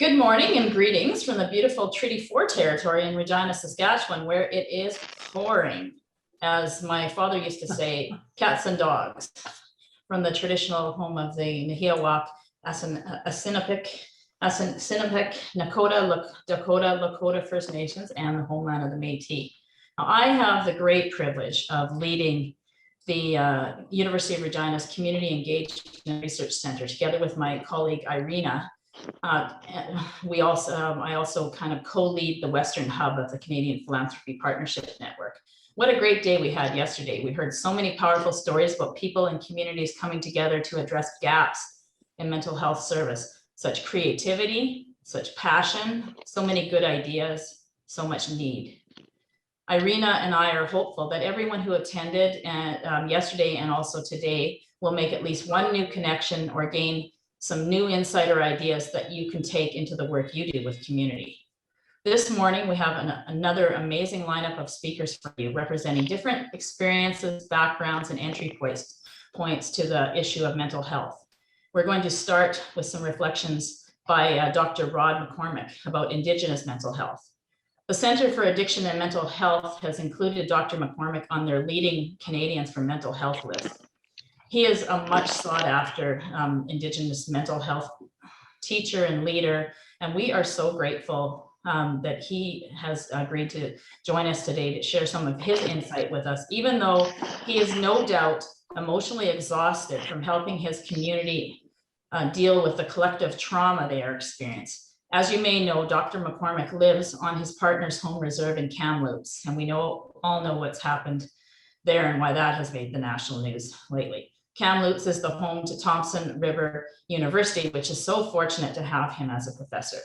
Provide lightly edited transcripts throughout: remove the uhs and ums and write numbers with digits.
Good morning and greetings from the beautiful Treaty 4 territory in Regina, Saskatchewan, where it is pouring, as my father used to say, cats and dogs, from the traditional home of the Nahiawak, Assinipik, Nakota, Lakota First Nations, and the homeland of the Métis. Now, I have the great privilege of leading the University of Regina's Community Engagement Research Center, together with my colleague Irina. I also kind of co-lead the Western Hub of the Canadian Philanthropy Partnership Network. What a great day we had yesterday. We heard so many powerful stories about people and communities coming together to address gaps in mental health service, such creativity, such passion, so many good ideas, so much need. Irina and I are hopeful that everyone who attended yesterday and also today will make at least one new connection or gain some new insight or ideas that you can take into the work you do with community. This morning, we have another amazing lineup of speakers for you, representing different experiences, backgrounds, and entry points to the issue of mental health. We're going to start with some reflections by Dr. Rod McCormick about Indigenous mental health. The Centre for Addiction and Mental Health has included Dr. McCormick on their leading Canadians for mental health list. He is a much sought after Indigenous mental health teacher and leader, and we are so grateful that he has agreed to join us today to share some of his insight with us, even though he is no doubt emotionally exhausted from helping his community deal with the collective trauma they are experiencing. As you may know, Dr. McCormick lives on his partner's home reserve in Kamloops, and we all know what's happened there and why that has made the national news lately. Kamloops is the home to Thompson River University, which is so fortunate to have him as a professor.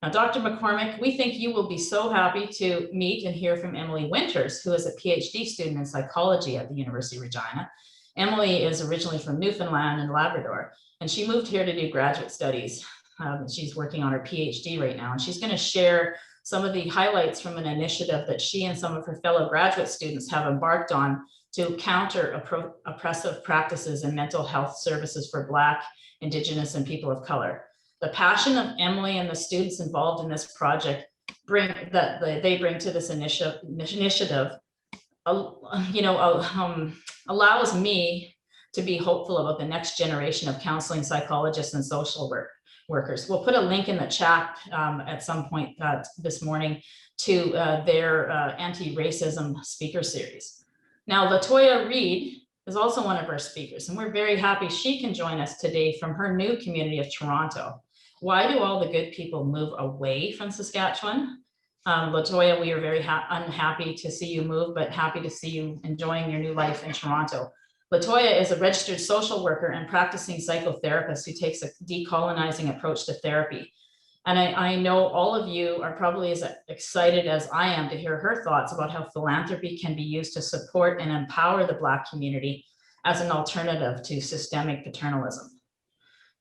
Now, Dr. McCormick, we think you will be so happy to meet and hear from Emily Winters, who is a PhD student in psychology at the University of Regina. Emily is originally from Newfoundland and Labrador, and she moved here to do graduate studies. She's working on her PhD right now, and she's going to share some of the highlights from an initiative that she and some of her fellow graduate students have embarked on to counter oppressive practices in mental health services for Black, Indigenous, and people of color. The passion of Emily and the students involved in this project they bring to this initiative allows me to be hopeful about the next generation of counseling psychologists and social workers. We'll put a link in the chat at some point this morning to their anti-racism speaker series. Now, Latoya Reed is also one of our speakers, and we're very happy she can join us today from her new community of Toronto. Why do all the good people move away from Saskatchewan? Latoya, we are very unhappy to see you move, but happy to see you enjoying your new life in Toronto. Latoya is a registered social worker and practicing psychotherapist who takes a decolonizing approach to therapy. And I know all of you are probably as excited as I am to hear her thoughts about how philanthropy can be used to support and empower the Black community as an alternative to systemic paternalism.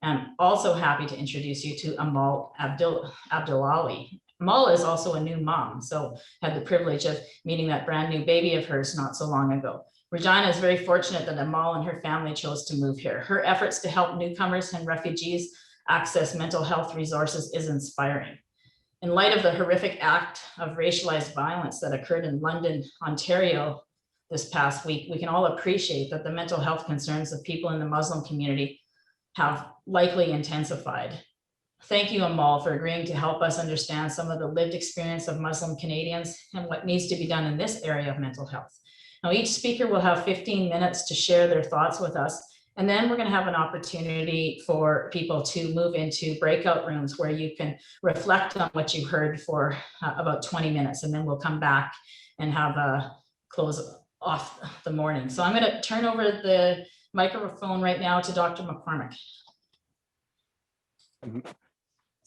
I'm also happy to introduce you to Amal Abdullahi. Amal is also a new mom, so had the privilege of meeting that brand new baby of hers not so long ago. Regina is very fortunate that Amal and her family chose to move here. Her efforts to help newcomers and refugees access mental health resources is inspiring. In light of the horrific act of racialized violence that occurred in London, Ontario this past week, we can all appreciate that the mental health concerns of people in the Muslim community have likely intensified. Thank you, Amal, for agreeing to help us understand some of the lived experience of Muslim Canadians and what needs to be done in this area of mental health. Now, each speaker will have 15 minutes to share their thoughts with us. And then we're going to have an opportunity for people to move into breakout rooms where you can reflect on what you heard for about 20 minutes. And then we'll come back and have a close off the morning. So I'm going to turn over the microphone right now to Dr. McCormick.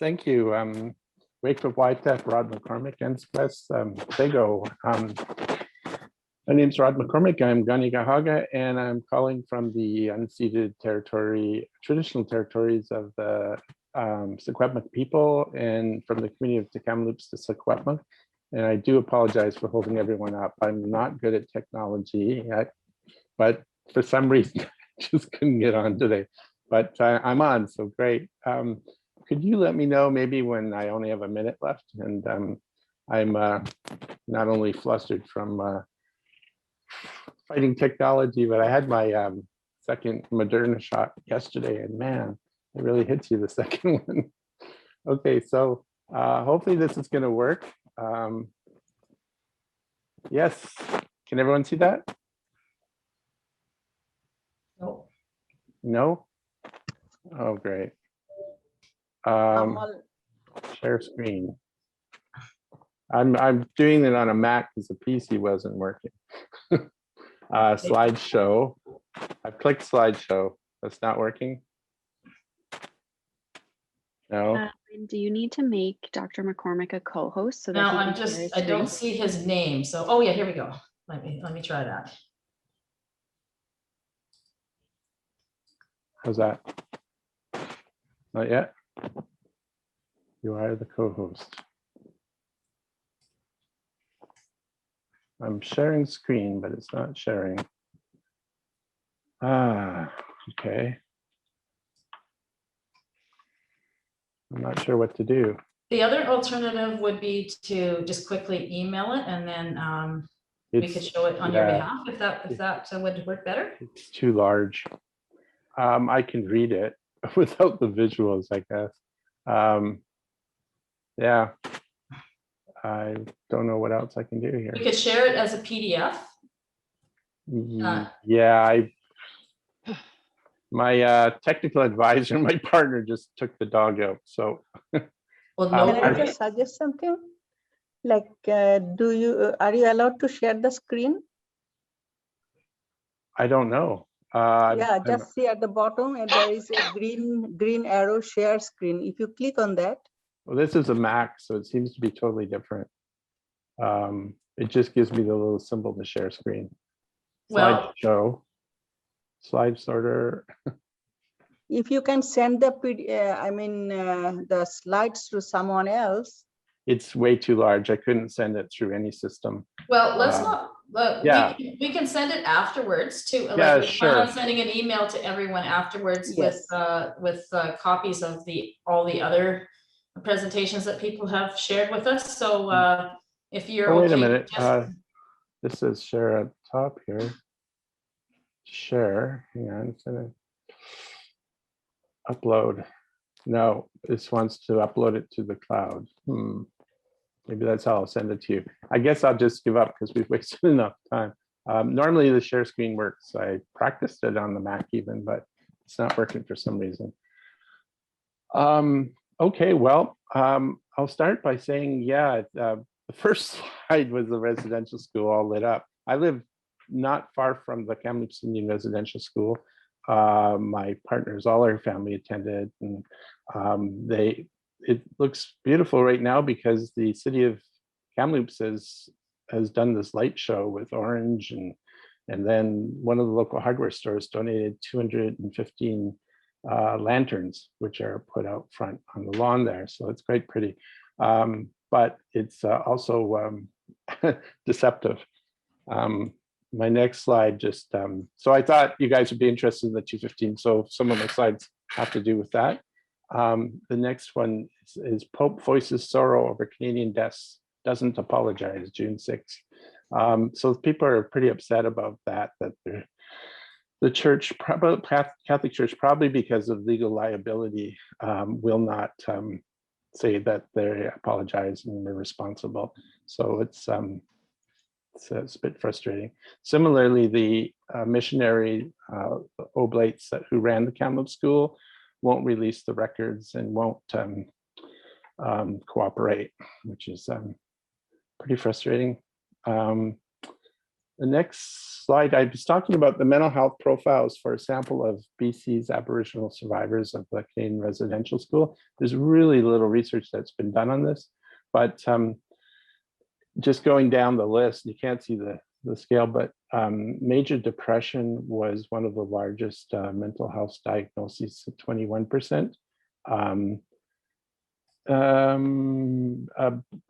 Thank you. Wakeford Whitetech, Rod McCormick, and Bego. My name is Rod McCormick. I'm Ganigahaga, and I'm calling from the unceded territory, traditional territories of the Secwepemc people, and from the community of Kamloops to Secwepemc. And I do apologize for holding everyone up. I'm not good at technology yet, but for some reason, I just couldn't get on today. But I'm on, so great. could you let me know maybe when I only have a minute left? And I'm not only flustered from fighting technology, but I had my second Moderna shot yesterday, and man, it really hits you the second one. Okay, so hopefully this is going to work. Yes, can everyone see that? Oh, No? Oh, great. Share screen. I'm doing it on a Mac because the PC wasn't working. Slideshow. I've clicked slideshow. That's not working. No. Do you need to make Dr. McCormick a co-host so that now he I'm can share his I don't screen? see his name. So, oh yeah, here we go. Let me try that. How's that? Not yet. You are the co-host. I'm sharing screen, but it's not sharing. Ah, okay. I'm not sure what to do. The other alternative would be to just quickly email it, and then we could show it on your behalf if that would work better. It's too large. I can read it without the visuals, I guess. Yeah, I don't know what else I can do here. We could share it as a PDF. Yeah, my technical advisor, my partner, just took the dog out. So, Well, no Can I worries. just suggest something? Like, are you allowed to share the screen? I don't know. Yeah, just see at the bottom, and there is a green arrow share screen. If you click on that. Well, this is a Mac, so it seems to be totally different. It just gives me the little symbol to share screen. Well, Slideshow, slide sorter. If you can send the the slides to someone else. It's way too large. I couldn't send it through any system. well, let's not. yeah. We can send it afterwards to. Yeah, like, sure. plan on sending an email to everyone afterwards Yes. with copies of all the other presentations that people have shared with us. So if you're Oh, wait a okay, minute. just This says share at top here. Share. Hang on. It's gonna upload. No, this wants to upload it to the cloud. Maybe that's how I'll send it to you. I guess I'll just give up because we've wasted enough time. Normally the share screen works. I practiced it on the Mac even, but it's not working for some reason. Okay, well, I'll start by saying, yeah, the first slide was the residential school all lit up. I live not far from the Kamloops Indian Residential School. My partners, all our family attended, and it looks beautiful right now because the city of Kamloops has done this light show with orange, and then one of the local hardware stores donated 215 lanterns, which are put out front on the lawn there. So it's quite pretty, but it's also deceptive. My next slide just, so I thought you guys would be interested in the 215. So some of my slides have to do with that. The next one is Pope voices sorrow over Canadian deaths, doesn't apologize, June 6th. So people are pretty upset about that the church, Catholic Church, probably because of legal liability, will not say that they apologize and they're responsible. So it's a bit frustrating. Similarly, the missionary oblates who ran the Kamloops school won't release the records and won't cooperate, which is pretty frustrating. The next slide, I was talking about the mental health profiles for a sample of BC's Aboriginal survivors of the Canadian Residential School. There's really little research that's been done on this, but just going down the list, you can't see the scale, but major depression was one of the largest mental health diagnoses at 21%.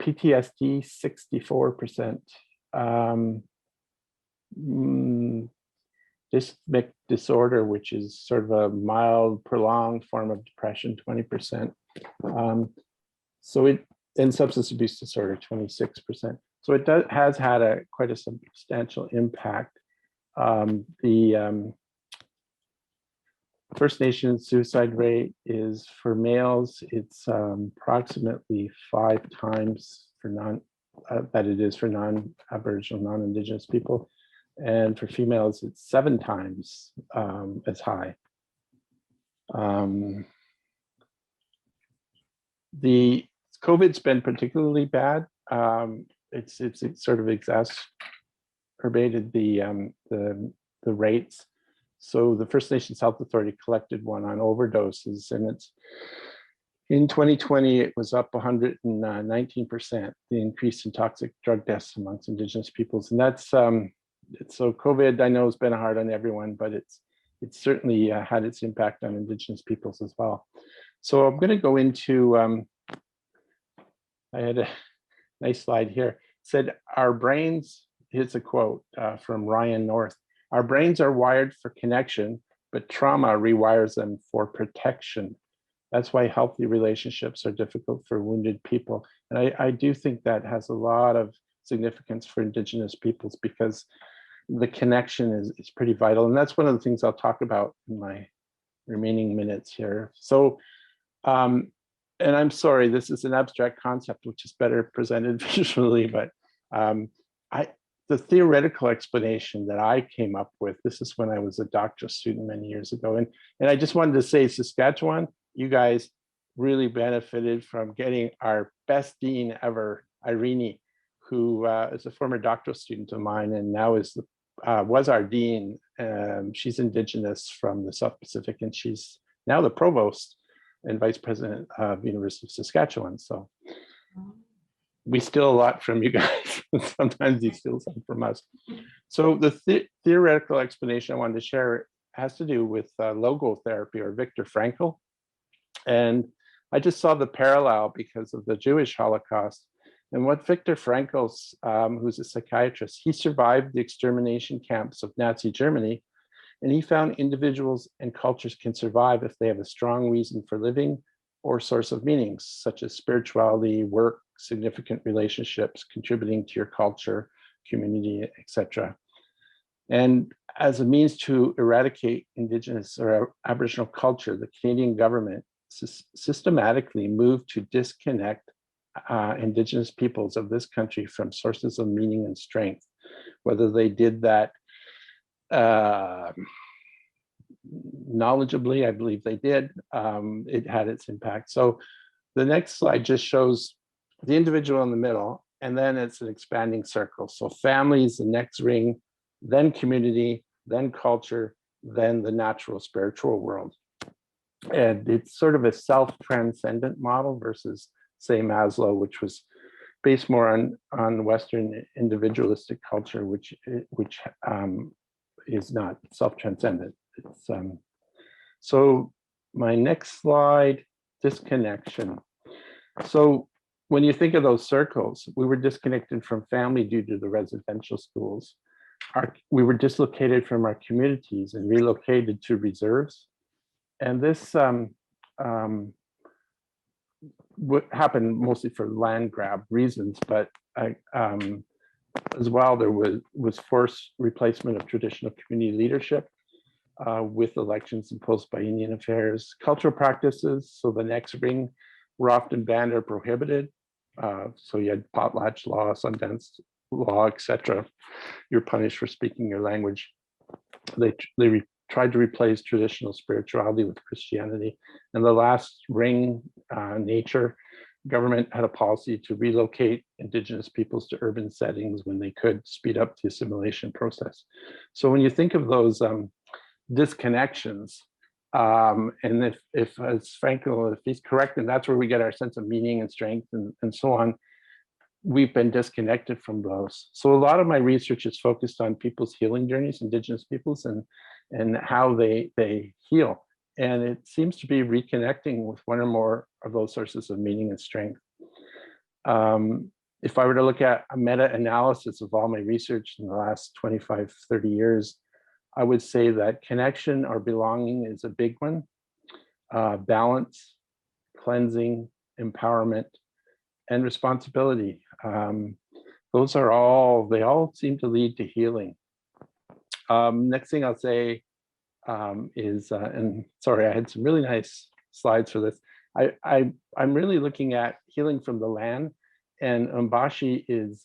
PTSD, 64%. Dysmic disorder, which is sort of a mild, prolonged form of depression, 20%. So in substance abuse disorder, 26%. So it has had quite a substantial impact. The First Nations suicide rate is for males, it's approximately 5 times for that it is for non-Aboriginal, non-Indigenous people. And for females, it's 7 times as high. The COVID's been particularly bad. It's sort of exacerbated the rates. So the First Nations Health Authority collected one on overdoses, and it's in 2020 it was up 119%, the increase in toxic drug deaths amongst Indigenous peoples, and that's so COVID, I know, has been hard on everyone, but it's certainly had its impact on Indigenous peoples as well. So I'm going to go into, I had a nice slide here. It said, our brains, here's a quote from Ryan North, our brains are wired for connection, but trauma rewires them for protection. That's why healthy relationships are difficult for wounded people. And I do think that has a lot of significance for Indigenous peoples, because the connection is pretty vital. And that's one of the things I'll talk about in my remaining minutes here. So, and I'm sorry, this is an abstract concept, which is better presented visually, but the theoretical explanation that I came up with, this is when I was a doctoral student many years ago. And I just wanted to say, Saskatchewan, you guys really benefited from getting our best dean ever, Irene, who is a former doctoral student of mine and now was our dean. She's Indigenous from the South Pacific, and she's now the provost and vice president of University of Saskatchewan. So we steal a lot from you guys. Sometimes you steal some from us. So the theoretical explanation I wanted to share has to do with logotherapy, or Viktor Frankl. And I just saw the parallel because of the Jewish Holocaust. And what Viktor Frankl, who's a psychiatrist, he survived the extermination camps of Nazi Germany. And he found individuals and cultures can survive if they have a strong reason for living or source of meanings, such as spirituality, work, significant relationships, contributing to your culture, community, etc. And as a means to eradicate Indigenous or Aboriginal culture, the Canadian government systematically moved to disconnect Indigenous peoples of this country from sources of meaning and strength. Whether they did that knowledgeably, I believe they did, it had its impact. So the next slide just shows the individual in the middle, and then it's an expanding circle. So family is the next ring, then community, then culture, then the natural spiritual world. And it's sort of a self-transcendent model versus, say, Maslow, which was based more on Western individualistic culture, which is not self-transcendent. So my next slide, disconnection. So when you think of those circles, we were disconnected from family due to the residential schools. We were dislocated from our communities and relocated to reserves. And this happened mostly for land grab reasons, but as well, there was forced replacement of traditional community leadership with elections imposed by Indian affairs. Cultural practices, so the next ring, were often banned or prohibited. So you had potlatch law, Sundance law, etc. You're punished for speaking your language. They tried to replace traditional spirituality with Christianity. And the last ring, nature, government had a policy to relocate Indigenous peoples to urban settings when they could, speed up the assimilation process. So when you think of those disconnections, and if as Frankl, if he's correct, and that's where we get our sense of meaning and strength and so on, we've been disconnected from those. So a lot of my research is focused on people's healing journeys, Indigenous peoples, and how they heal. And it seems to be reconnecting with one or more of those sources of meaning and strength. If I were to look at a meta-analysis of all my research in the last 25, 30 years, I would say that connection or belonging is a big one. Balance, cleansing, empowerment, and responsibility. Those are all, they all seem to lead to healing. Next thing I'll say is, and sorry, I had some really nice slides for this. I'm really looking at healing from the land, and Umbashi is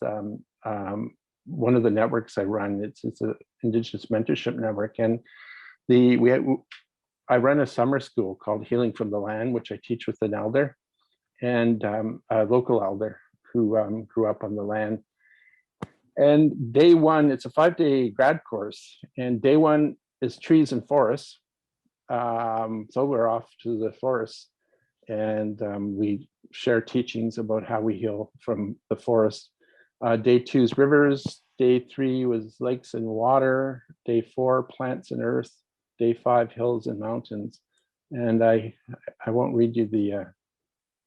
one of the networks I run. It's an Indigenous mentorship network, and I run a summer school called Healing from the Land, which I teach with an elder and a local elder who grew up on the land. And day one, it's a 5-day grad course, and day one is trees and forests. So we're off to the forest, and we share teachings about how we heal from the forest. Day 2 is rivers. Day 3 was lakes and water. Day 4, plants and earth. Day 5, hills and mountains. And I won't read you the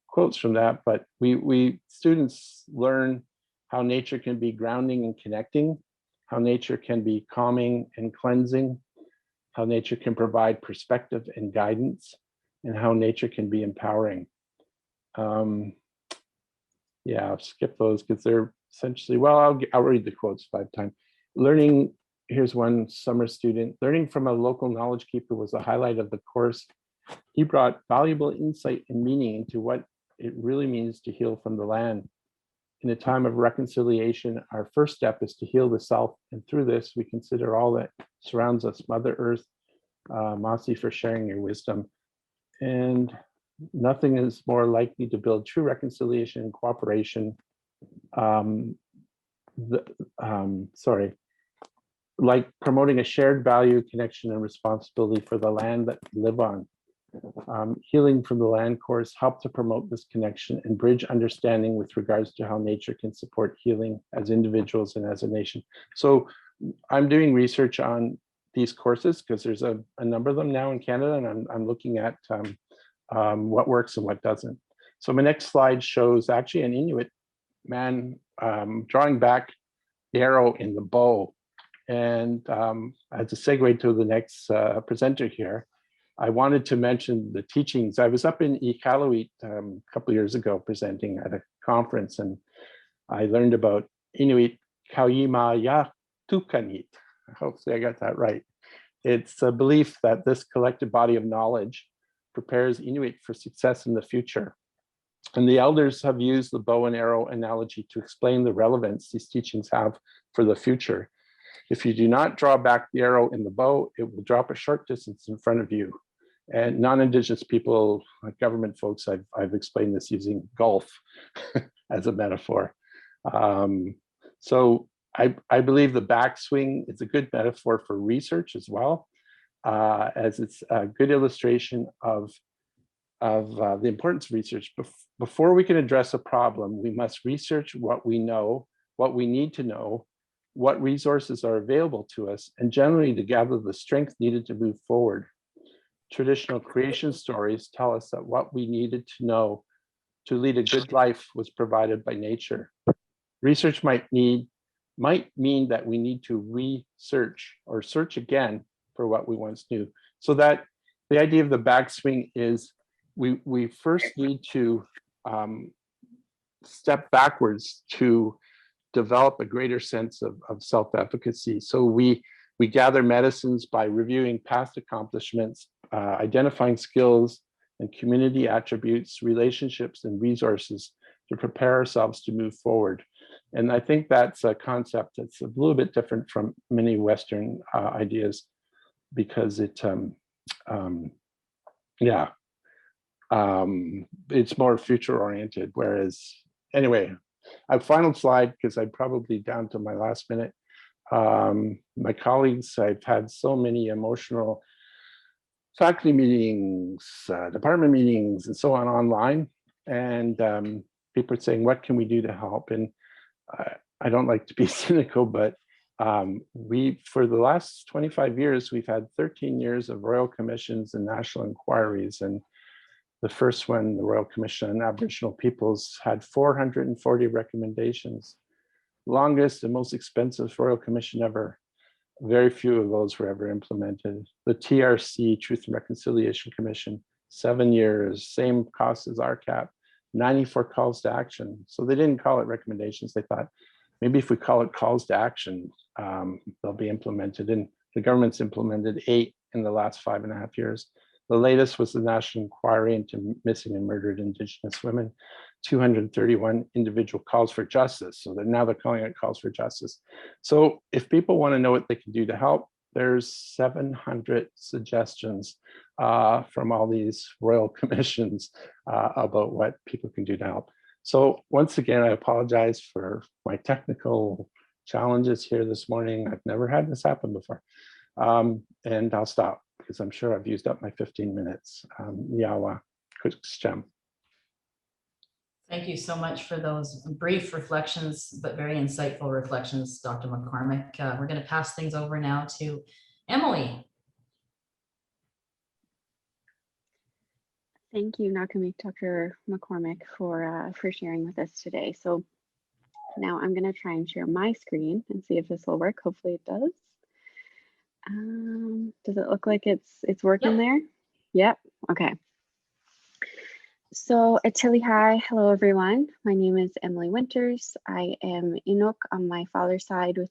quotes from that, but we students learn how nature can be grounding and connecting, how nature can be calming and cleansing, how nature can provide perspective and guidance, and how nature can be empowering. Yeah, I'll skip those because they're essentially, well, I'll read the quotes 5 times. Learning, here's one summer student, learning from a local knowledge keeper was the highlight of the course. He brought valuable insight and meaning into what it really means to heal from the land. In a time of reconciliation, our first step is to heal the self, and through this, we consider all that surrounds us. Mother Earth, Masi, for sharing your wisdom. And nothing is more likely to build true reconciliation and cooperation. Like promoting a shared value, connection, and responsibility for the land that we live on. Healing from the Land course helped to promote this connection and bridge understanding with regards to how nature can support healing as individuals and as a nation. So I'm doing research on these courses because there's a number of them now in Canada, and I'm looking at what works and what doesn't. So my next slide shows actually an Inuit man drawing back the arrow in the bow. And as a segue to the next presenter here, I wanted to mention the teachings. I was up in Iqaluit a couple of years ago presenting at a conference, and I learned about Inuit Kauyima Ya Tukanit. Hopefully I got that right. It's a belief that this collective body of knowledge prepares Inuit for success in the future. And the elders have used the bow and arrow analogy to explain the relevance these teachings have for the future. If you do not draw back the arrow in the bow, it will drop a short distance in front of you. And non-Indigenous people, like government folks, I've explained this using golf as a metaphor. So I believe the backswing is a good metaphor for research as well, as it's a good illustration of the importance of research. Before we can address a problem, we must research what we know, what we need to know, what resources are available to us, and generally to gather the strength needed to move forward. Traditional creation stories tell us that what we needed to know to lead a good life was provided by nature. Research might mean that we need to research or search again for what we once knew. So that the idea of the backswing is we first need to step backwards to develop a greater sense of self-efficacy. So we gather medicines by reviewing past accomplishments, identifying skills and community attributes, relationships, and resources to prepare ourselves to move forward. And I think that's a concept that's a little bit different from many Western ideas, because it's more future oriented. Whereas, anyway, a final slide, because I'm probably down to my last minute. My colleagues, I've had so many emotional faculty meetings, department meetings, and so on online. And people are saying, what can we do to help? And I don't like to be cynical, but for the last 25 years, we've had 13 years of Royal Commissions and national inquiries. And the first one, the Royal Commission on Aboriginal Peoples, had 440 recommendations. Longest and most expensive Royal Commission ever. Very few of those were ever implemented. The TRC, Truth and Reconciliation Commission, 7 years, same cost as RCAP, 94 calls to action. So they didn't call it recommendations. They thought maybe if we call it calls to action, they'll be implemented. And the government's implemented 8 in the last 5.5 years. The latest was the National Inquiry into Missing and Murdered Indigenous Women, 231 individual calls for justice. So they're calling it calls for justice. So if people want to know what they can do to help, there's 700 suggestions from all these royal commissions about what people can do to help. So once again, I apologize for my technical challenges here this morning. I've never had this happen before. And I'll stop because I'm sure I've used up my 15 minutes. Yawa, Kucham. Thank you so much for those brief reflections, but very insightful reflections, Dr. McCormick. We're going to pass things over now to Emily. Thank you, Dr. McCormick, for sharing with us today. So now I'm going to try and share my screen and see if this will work. Hopefully it does. Does it look like it's working there? Yep. Okay. So Atili Hai, hello everyone. My name is Emily Winters. I am Inuk on my father's side with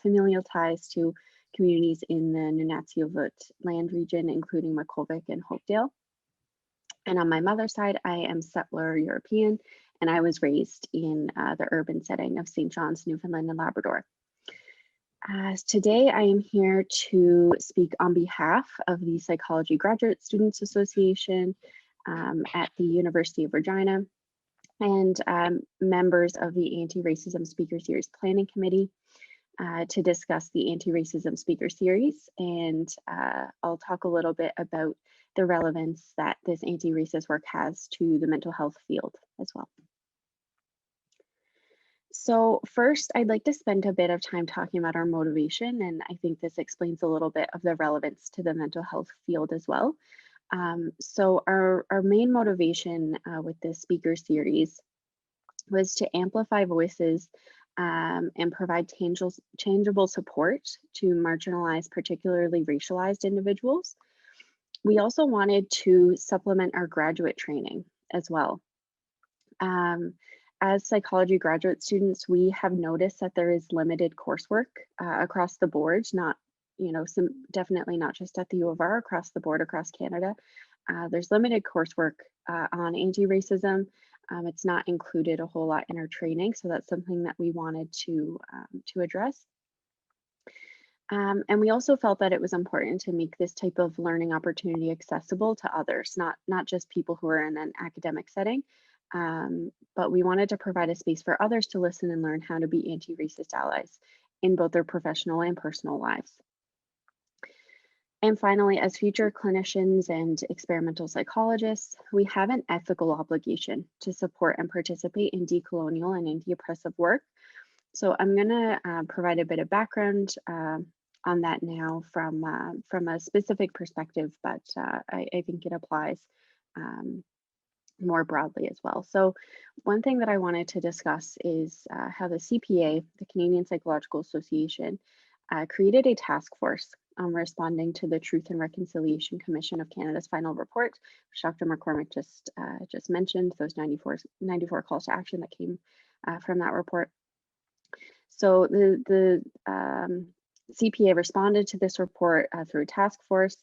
familial ties to communities in the Nunatsiavut land region, including Makovik and Hopedale. And on my mother's side, I am settler European, and I was raised in the urban setting of St. John's, Newfoundland and Labrador. Today, I am here to speak on behalf of the Psychology Graduate Students Association at the University of Regina and members of the Anti-Racism Speaker Series Planning Committee to discuss the Anti-Racism Speaker Series. And I'll talk a little bit about the relevance that this anti-racist work has to the mental health field as well. So first, I'd like to spend a bit of time talking about our motivation, and I think this explains a little bit of the relevance to the mental health field as well. So our main motivation with this speaker series was to amplify voices and provide tangible support to marginalized, particularly racialized individuals. We also wanted to supplement our graduate training as well. As psychology graduate students, we have noticed that there is limited coursework across the board, definitely not just at the U of R, across the board, across Canada. There's limited coursework on anti-racism. It's not included a whole lot in our training, so that's something that we wanted to address. And we also felt that it was important to make this type of learning opportunity accessible to others, not just people who are in an academic setting, but we wanted to provide a space for others to listen and learn how to be anti-racist allies in both their professional and personal lives. And finally, as future clinicians and experimental psychologists, we have an ethical obligation to support and participate in decolonial and anti-oppressive work. So I'm going to provide a bit of background on that now from a specific perspective, but I think it applies more broadly as well. So one thing that I wanted to discuss is how the CPA, the Canadian Psychological Association, created a task force on responding to the Truth and Reconciliation Commission of Canada's final report, which Dr. McCormick just mentioned, those 94 calls to action that came from that report. So the CPA responded to this report through a task force,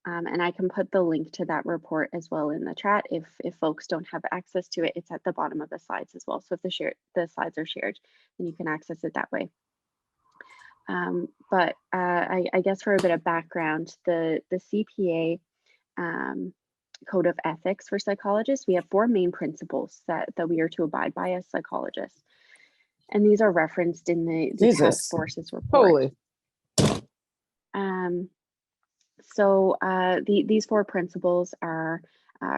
and I can put the link to that report as well in the chat. If folks don't have access to it, it's at the bottom of the slides as well. So if the slides are shared, then you can access it that way. But I guess for a bit of background, the CPA Code of Ethics for psychologists, we have 4 main principles that we are to abide by as psychologists. And these are referenced in the task force's report. Holy. These 4 principles are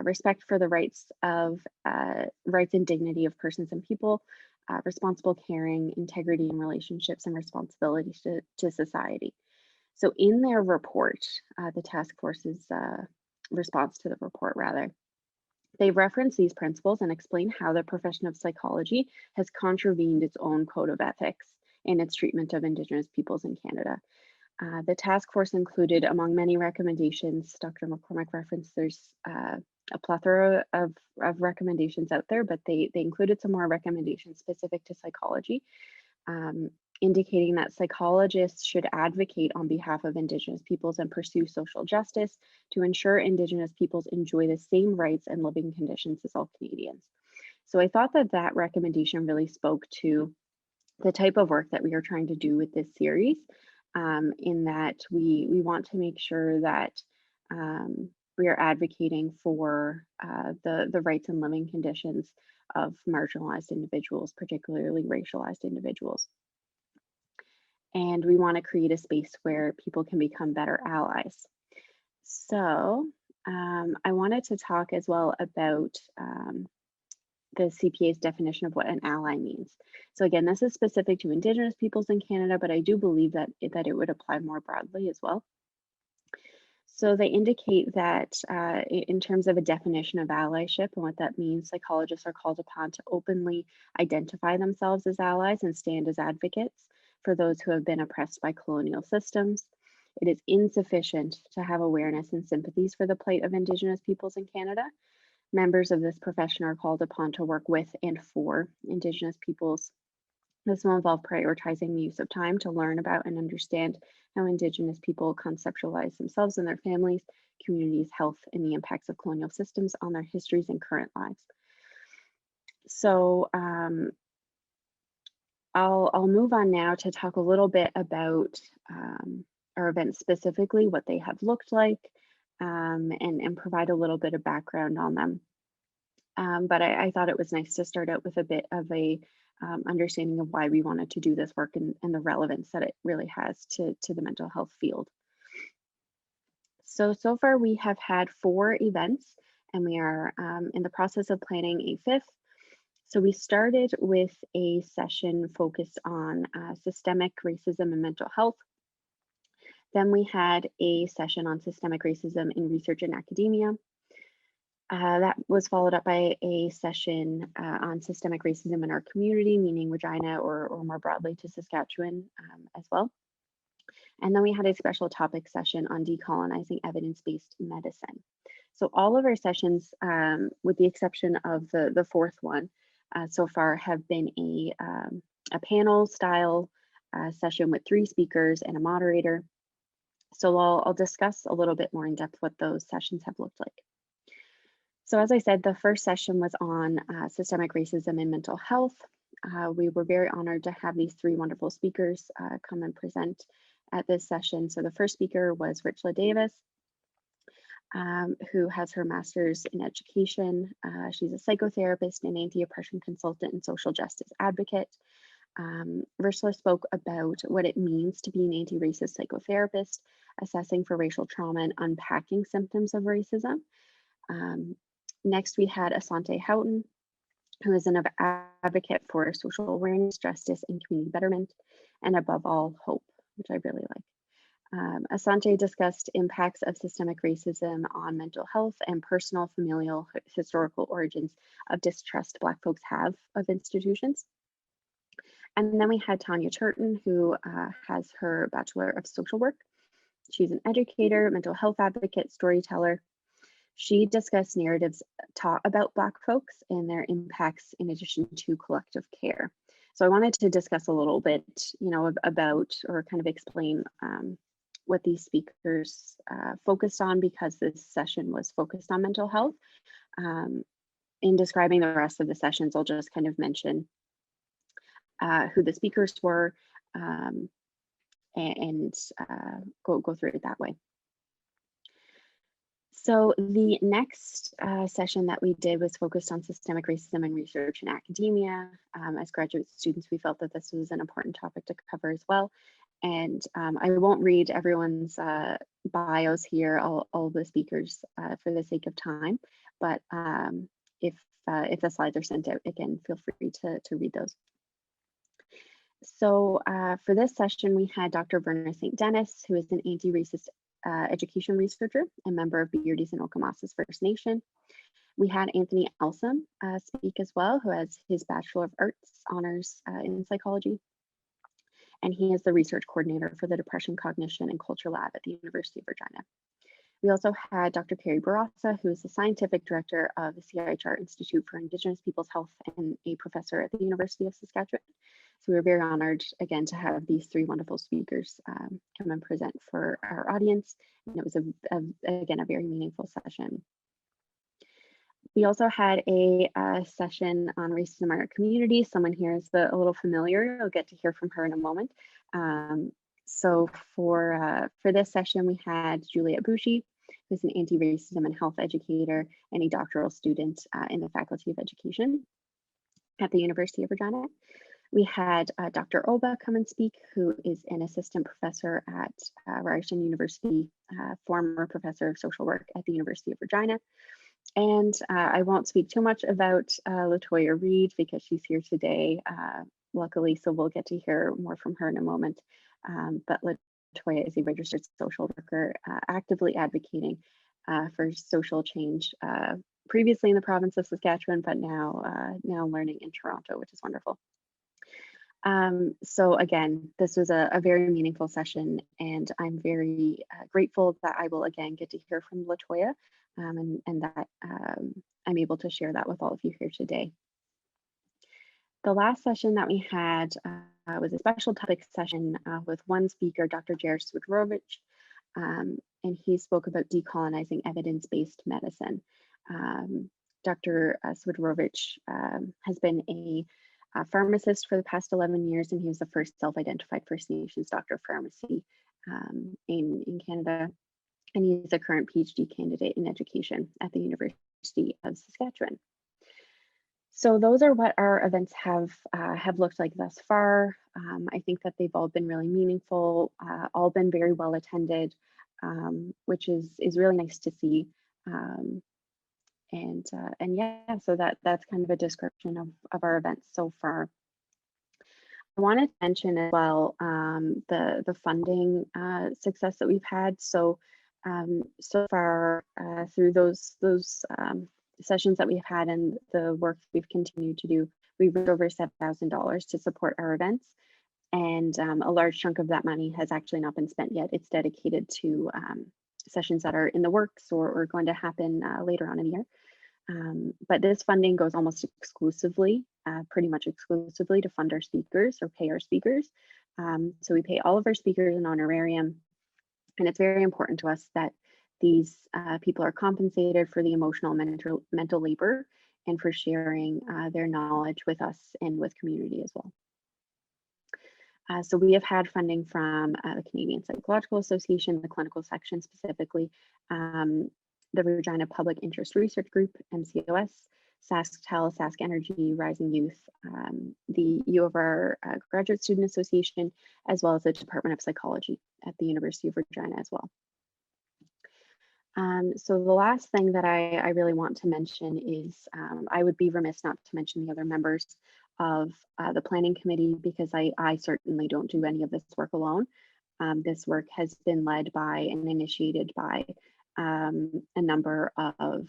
respect for the rights and dignity of persons and people, responsible caring, integrity in relationships, and responsibility to society. So in their report, the task force's response to the report, rather, they reference these principles and explain how the profession of psychology has contravened its own code of ethics in its treatment of Indigenous peoples in Canada. The task force included, among many recommendations, Dr. McCormick referenced, there's a plethora of recommendations out there, but they included some more recommendations specific to psychology, indicating that psychologists should advocate on behalf of Indigenous peoples and pursue social justice to ensure Indigenous peoples enjoy the same rights and living conditions as all Canadians. So I thought that that recommendation really spoke to the type of work that we are trying to do with this series, in that we want to make sure that we are advocating for the rights and living conditions of marginalized individuals, particularly racialized individuals. And we want to create a space where people can become better allies. So I wanted to talk as well about the CPA's definition of what an ally means. So again, this is specific to Indigenous peoples in Canada, but I do believe that it would apply more broadly as well. So they indicate that in terms of a definition of allyship and what that means, psychologists are called upon to openly identify themselves as allies and stand as advocates for those who have been oppressed by colonial systems. It is insufficient to have awareness and sympathies for the plight of Indigenous peoples in Canada. Members of this profession are called upon to work with and for Indigenous peoples. This will involve prioritizing the use of time to learn about and understand how Indigenous people conceptualize themselves and their families, communities, health, and the impacts of colonial systems on their histories and current lives. So I'll move on now to talk a little bit about our events specifically, what they have looked like, and provide a little bit of background on them. But I thought it was nice to start out with a bit of a understanding of why we wanted to do this work and the relevance that it really has to the mental health field. So far we have had 4 events, and we are in the process of planning a 5th. So we started with a session focused on systemic racism and mental health. Then we had a session on systemic racism in research and academia. That was followed up by a session on systemic racism in our community, meaning Regina or more broadly to Saskatchewan as well. And then we had a special topic session on decolonizing evidence-based medicine. So all of our sessions, with the exception of the 4th one, so far have been a panel style session with 3 speakers and a moderator. So I'll discuss a little bit more in depth what those sessions have looked like. So as I said, the first session was on systemic racism and mental health. We were very honored to have these 3 wonderful speakers come and present at this session. So the first speaker was Richla Davis, who has her master's in education. She's a psychotherapist and anti-oppression consultant and social justice advocate. Richla spoke about what it means to be an anti-racist psychotherapist, assessing for racial trauma and unpacking symptoms of racism. Next, we had Asante Houghton, who is an advocate for social awareness, justice, and community betterment, and above all, hope, which I really like. Asante discussed impacts of systemic racism on mental health and personal, familial, historical origins of distrust Black folks have of institutions. And then we had Tanya Churton, who has her Bachelor of Social Work. She's an educator, mental health advocate, storyteller. She discussed narratives taught about Black folks and their impacts in addition to collective care. So I wanted to discuss a little bit, about or kind of explain what these speakers focused on, because this session was focused on mental health. In describing the rest of the sessions, I'll just kind of mention who the speakers were and go through it that way. So the next session that we did was focused on systemic racism in research and academia. As graduate students, we felt that this was an important topic to cover as well. And I won't read everyone's bios here, all the speakers for the sake of time, but if the slides are sent out, again, feel free to read those. So for this session, we had Dr. Verna St. Dennis, who is an anti-racist education researcher and member of Beardy's and Okamasas First Nation. We had Anthony Elsom speak as well, who has his Bachelor of Arts honors in psychology. and he is the research coordinator for the Depression, Cognition, and Culture Lab at the University of Regina. We also had Dr. Carrie Barassa, who is the scientific director of the CIHR Institute for Indigenous Peoples Health and a professor at the University of Saskatchewan. So we were very honored again to have these three wonderful speakers come and present for our audience. And it was again a very meaningful session. We also had a session on racism in our community. Someone here is a little familiar. I'll get to hear from her in a moment. So for this session, we had Juliet Bouchy, who's an anti-racism and health educator and a doctoral student in the Faculty of Education at the University of Regina. We had Dr. Oba come and speak, who is an assistant professor at Ryerson University, former professor of social work at the University of Regina. And I won't speak too much about Latoya Reed because she's here today, luckily, so we'll get to hear more from her in a moment. But Latoya is a registered social worker actively advocating for social change, previously in the province of Saskatchewan, but now learning in Toronto, which is wonderful. So again, this was a very meaningful session, and I'm very grateful that I will again get to hear from Latoya and that I'm able to share that with all of you here today. The last session that we had was a special topic session with one speaker, Dr. Jared Swidrovich, and he spoke about decolonizing evidence-based medicine. Dr. Swidrovich has been a pharmacist for the past 11 years, and he was the first self-identified First Nations doctor of pharmacy in Canada. And he's a current PhD candidate in education at the University of Saskatchewan. So those are what our events have looked like thus far. I think that they've all been really meaningful, all been very well attended, which is really nice to see. And yeah, so that's kind of a description of our events so far. I wanted to mention as well the funding success that we've had. So so far through those sessions that we've had and the work we've continued to do, we've raised over $7,000 to support our events. And a large chunk of that money has actually not been spent yet. It's dedicated to sessions that are in the works or going to happen later on in the year. But this funding goes almost exclusively, pretty much exclusively to fund our speakers or pay our speakers. So we pay all of our speakers an honorarium. And it's very important to us that these people are compensated for the emotional and mental labor and for sharing their knowledge with us and with community as well. So we have had funding from the Canadian Psychological Association, the clinical section specifically, the Regina Public Interest Research Group, MCOS, SaskTel, Sask Energy, Rising Youth, the U of R Graduate Student Association, as well as the Department of Psychology at the University of Regina as well. So the last thing that I really want to mention is I would be remiss not to mention the other members of the planning committee, because I certainly don't do any of this work alone. This work has been led by and initiated by a number of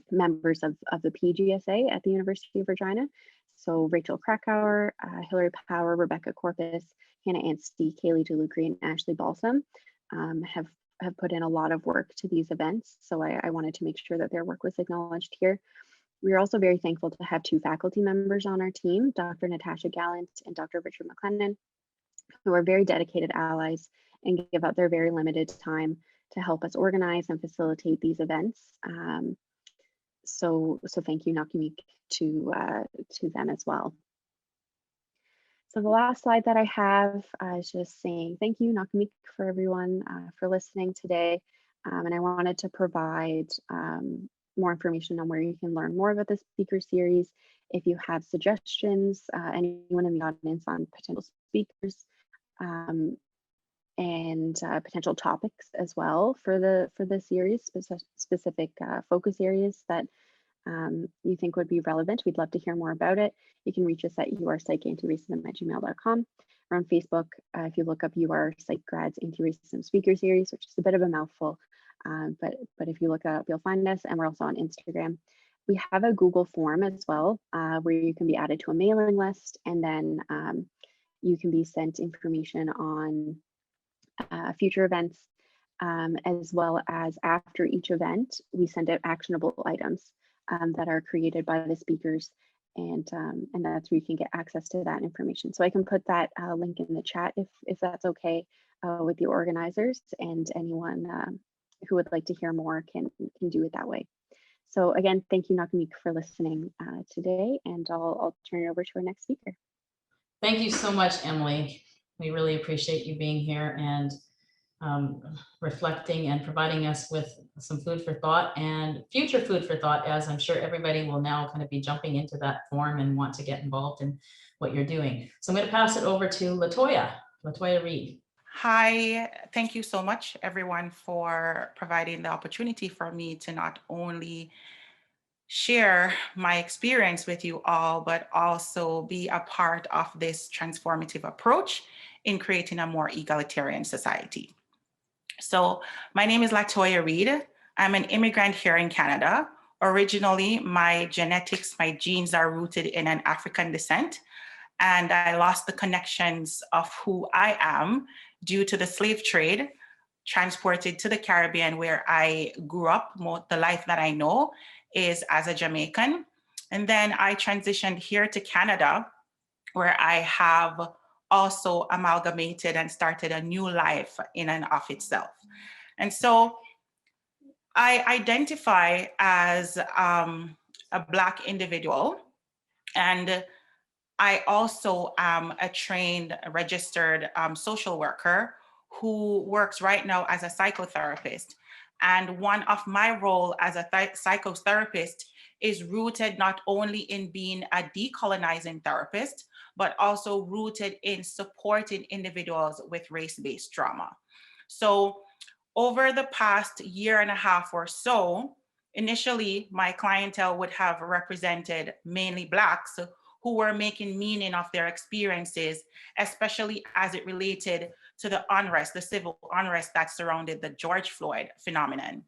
members of the PGSA at the University of Regina. So Rachel Krakauer, Hillary Power, Rebecca Corpus, Hannah Anstey, Kaylee DeLucre, and Ashley Balsam have put in a lot of work to these events. So I wanted to make sure that their work was acknowledged here. We are also very thankful to have two faculty members on our team, Dr. Natasha Gallant and Dr. Richard McLennan, who are very dedicated allies and give up their very limited time to help us organize and facilitate these events. So thank you, Nakimik, to them as well. So the last slide that I have is just saying thank you, Nakimik, for everyone for listening today. And I wanted to provide more information on where you can learn more about the speaker series. If you have suggestions, anyone in the audience on potential speakers, and potential topics as well for the series, specific focus areas that you think would be relevant, we'd love to hear more about it. You can reach us at urpsychanti-racism@gmail.com, or on Facebook. If you look up urpsychgrads Anti-Racism Speaker Series, which is a bit of a mouthful, but if you look up, you'll find us, and we're also on Instagram. We have a Google form as well, where you can be added to a mailing list, and then you can be sent information on future events, as well as after each event, we send out actionable items that are created by the speakers, and that's where you can get access to that information. So I can put that link in the chat if that's okay with the organizers, and anyone who would like to hear more can do it that way. So again, thank you, Nakamik, for listening today, and I'll turn it over to our next speaker. Thank you so much, Emily. We really appreciate you being here and reflecting and providing us with some food for thought and future food for thought, as I'm sure everybody will now kind of be jumping into that form and want to get involved in what you're doing. So I'm going to pass it over to Latoya Reed. Hi, thank you so much, everyone, for providing the opportunity for me to not only share my experience with you all, but also be a part of this transformative approach in creating a more egalitarian society. So my name is Latoya Reed. I'm an immigrant here in Canada. Originally, my genetics, my genes are rooted in an African descent, and I lost the connections of who I am due to the slave trade, transported to the Caribbean, where I grew up. The life that I know is as a Jamaican. And then I transitioned here to Canada, where I have also amalgamated and started a new life in and of itself. And so I identify as a Black individual, and I also am a trained, registered social worker who works right now as a psychotherapist. And one of my role as a psychotherapist is rooted not only in being a decolonizing therapist, but also rooted in supporting individuals with race-based trauma. So over the past year and a half or so, initially my clientele would have represented mainly Blacks who were making meaning of their experiences, especially as it related to the unrest, the civil unrest that surrounded the George Floyd phenomenon.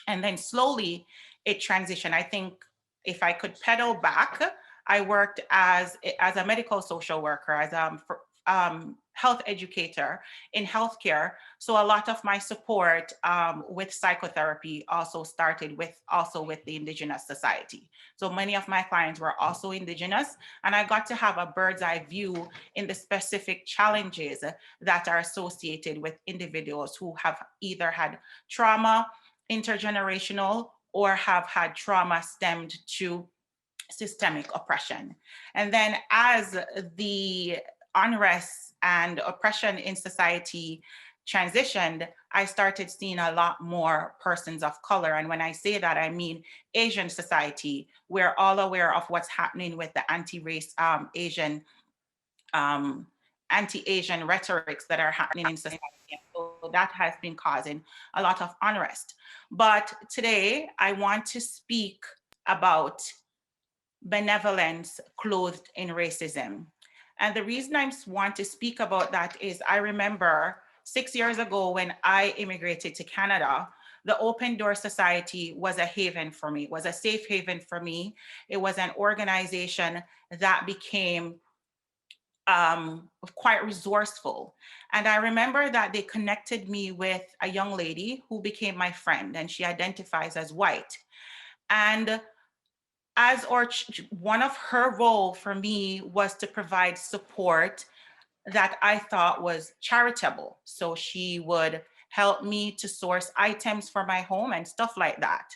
And then slowly it transitioned. I think if I could pedal back, I worked as a medical social worker, as a health educator in healthcare. So a lot of my support with psychotherapy also started with the Indigenous society. So many of my clients were also Indigenous, and I got to have a bird's eye view in the specific challenges that are associated with individuals who have either had trauma, intergenerational, or have had trauma stemmed to systemic oppression. And then as the unrest and oppression in society transitioned, I started seeing a lot more persons of color. And when I say that, I mean Asian society. We're all aware of what's happening with the anti-race, anti-Asian rhetorics that are happening in society. So that has been causing a lot of unrest. But today I want to speak about benevolence clothed in racism. And the reason I want to speak about that is I remember 6 years ago when I immigrated to Canada, the Open Door Society was a haven for me, was a safe haven for me. It was an organization that became quite resourceful. And I remember that they connected me with a young lady who became my friend, and she identifies as white. And one of her role for me was to provide support that I thought was charitable. So she would help me to source items for my home and stuff like that.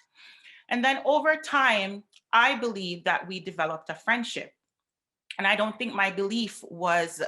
And then over time, I believe that we developed a friendship. And I don't think my belief was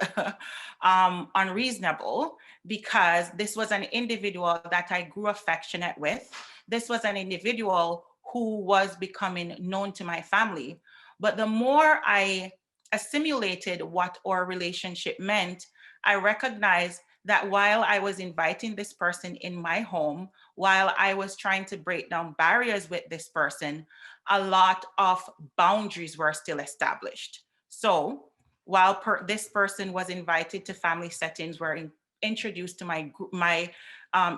unreasonable, because this was an individual that I grew affectionate with. This was an individual who was becoming known to my family. But the more I assimilated what our relationship meant, I recognized that while I was inviting this person in my home, while I was trying to break down barriers with this person, a lot of boundaries were still established. So while this person was invited to family settings, were introduced to my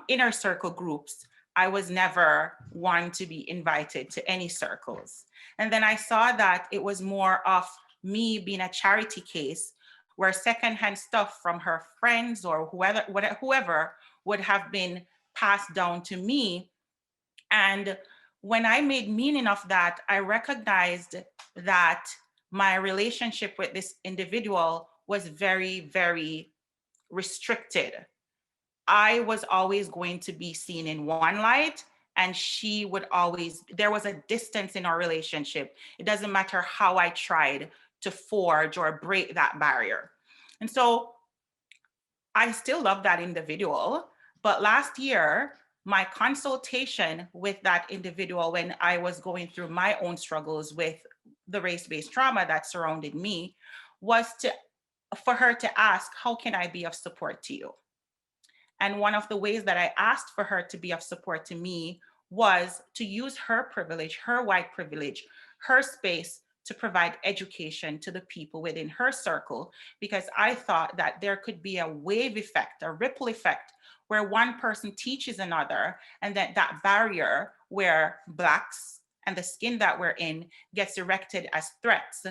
inner circle groups, I was never one to be invited to any circles. And then I saw that it was more of me being a charity case where secondhand stuff from her friends or whoever would have been passed down to me. And when I made meaning of that, I recognized that my relationship with this individual was very, very restricted. I was always going to be seen in one light, and she would always, there was a distance in our relationship. It doesn't matter how I tried to forge or break that barrier. And so I still love that individual, but last year, my consultation with that individual when I was going through my own struggles with the race-based trauma that surrounded me was for her to ask, how can I be of support to you? And one of the ways that I asked for her to be of support to me was to use her privilege, her white privilege, her space to provide education to the people within her circle, because I thought that there could be a wave effect, a ripple effect, where one person teaches another, and that barrier where Blacks and the skin that we're in gets erected as threats,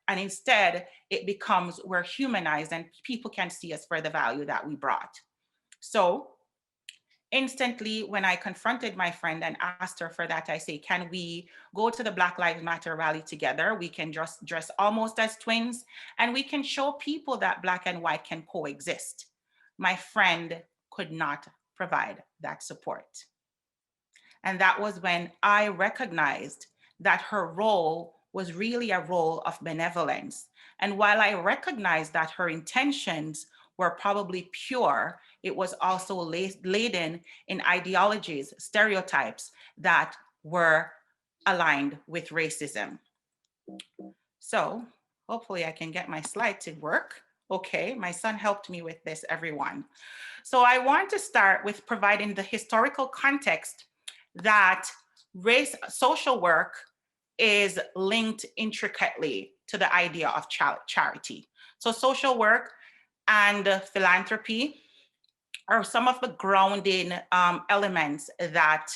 and instead it becomes we're humanized and people can see us for the value that we brought. So instantly, when I confronted my friend and asked her for that, I say, can we go to the Black Lives Matter rally together? We can just dress almost as twins, and we can show people that Black and white can coexist. My friend could not provide that support. And that was when I recognized that her role was really a role of benevolence. And while I recognized that her intentions were probably pure, it was also laden in ideologies, stereotypes that were aligned with racism. So hopefully I can get my slide to work. Okay, my son helped me with this, everyone. So I want to start with providing the historical context that social work is linked intricately to the idea of charity. So social work and philanthropy are some of the grounding elements that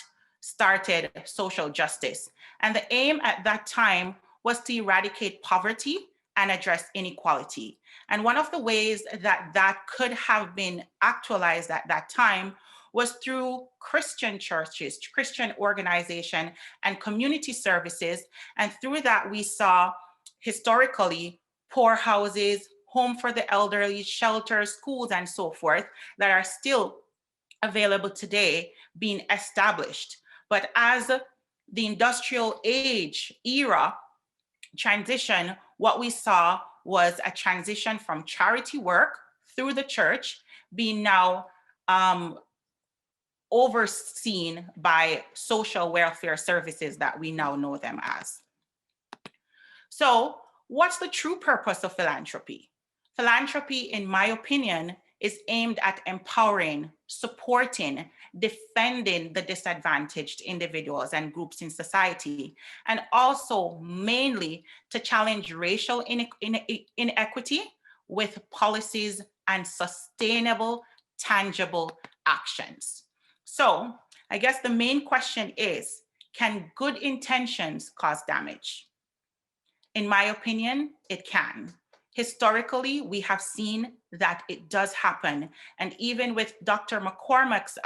started social justice. And the aim at that time was to eradicate poverty and address inequality. And one of the ways that that could have been actualized at that time was through Christian churches, Christian organization, and community services. And through that, we saw historically poorhouses, home for the elderly, shelters, schools, and so forth that are still available today being established. But as the industrial age era transition, what we saw was a transition from charity work through the church being now overseen by social welfare services that we now know them as. So what's the true purpose of philanthropy? Philanthropy, in my opinion, is aimed at empowering, supporting, defending the disadvantaged individuals and groups in society, and also mainly to challenge racial inequity with policies and sustainable, tangible actions. So I guess the main question is, can good intentions cause damage? In my opinion, it can. Historically, we have seen that it does happen. And even with Dr. McCormack's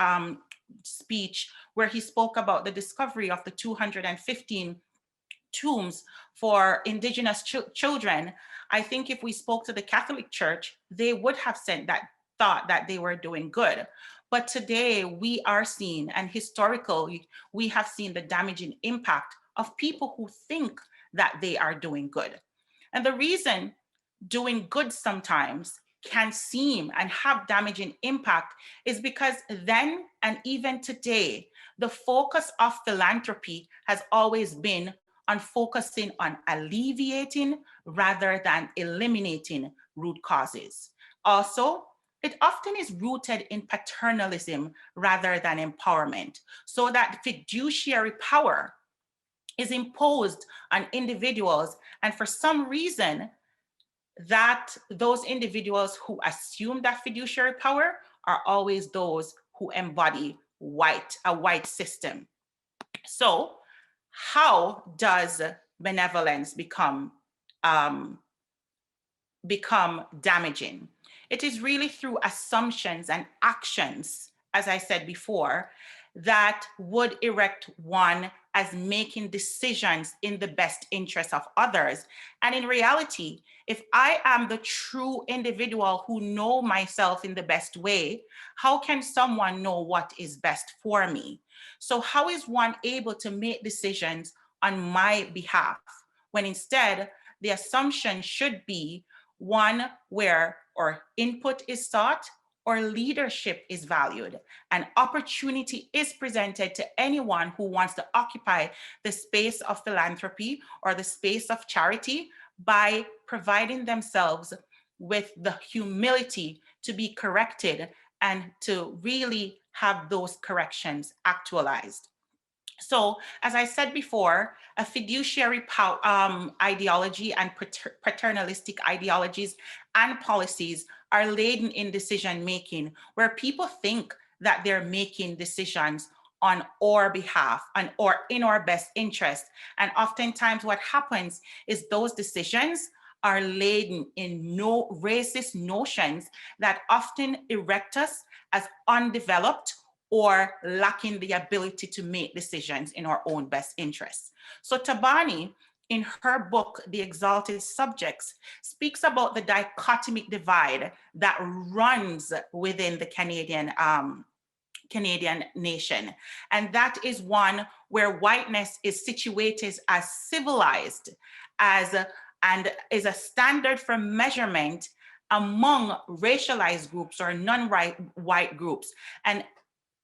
speech, where he spoke about the discovery of the 215 tombs for Indigenous children, I think if we spoke to the Catholic Church, they would have said that, thought that they were doing good. But today we are seeing, and historically, we have seen the damaging impact of people who think that they are doing good. And the reason doing good sometimes can seem and have damaging impact is because then and even today, the focus of philanthropy has always been on focusing on alleviating rather than eliminating root causes. Also, it often is rooted in paternalism rather than empowerment, so that fiduciary power is imposed on individuals, and for some reason, that those individuals who assume that fiduciary power are always those who embody a white system. So how does benevolence become become damaging. It is really through assumptions and actions, as I said before, that would erect one as making decisions in the best interest of others. And in reality, if I am the true individual who know myself in the best way, how can someone know what is best for me? So how is one able to make decisions on my behalf when instead the assumption should be one where or input is sought or leadership is valued, and opportunity is presented to anyone who wants to occupy the space of philanthropy or the space of charity by providing themselves with the humility to be corrected and to really have those corrections actualized. So, as I said before, a fiduciary ideology and paternalistic ideologies and policies are laden in decision making, where people think that they're making decisions on our behalf and or in our best interest. And oftentimes what happens is those decisions are laden in racist notions that often erect us as undeveloped or lacking the ability to make decisions in our own best interests. So Tabani, in her book, The Exalted Subjects, speaks about the dichotomic divide that runs within the Canadian nation. And that is one where whiteness is situated as civilized and is a standard for measurement among racialized groups or non-white groups. And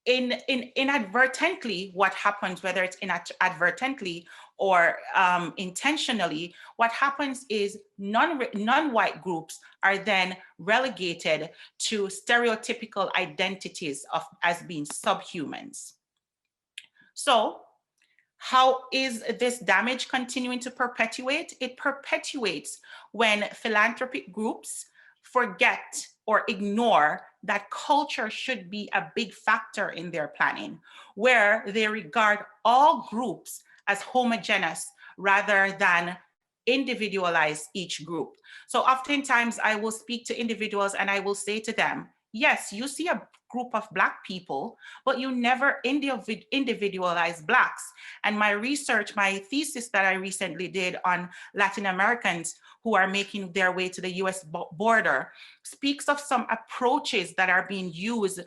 inadvertently, what happens, whether it's inadvertently or intentionally, what happens is non-white groups are then relegated to stereotypical identities as being subhumans. So how is this damage continuing to perpetuate? It perpetuates when philanthropic groups forget or ignore that culture should be a big factor in their planning, where they regard all groups as homogeneous rather than individualize each group. So oftentimes I will speak to individuals and I will say to them, yes, you see a group of Black people, but you never individualize Blacks. And my research, my thesis that I recently did on Latin Americans who are making their way to the US border speaks of some approaches that are being used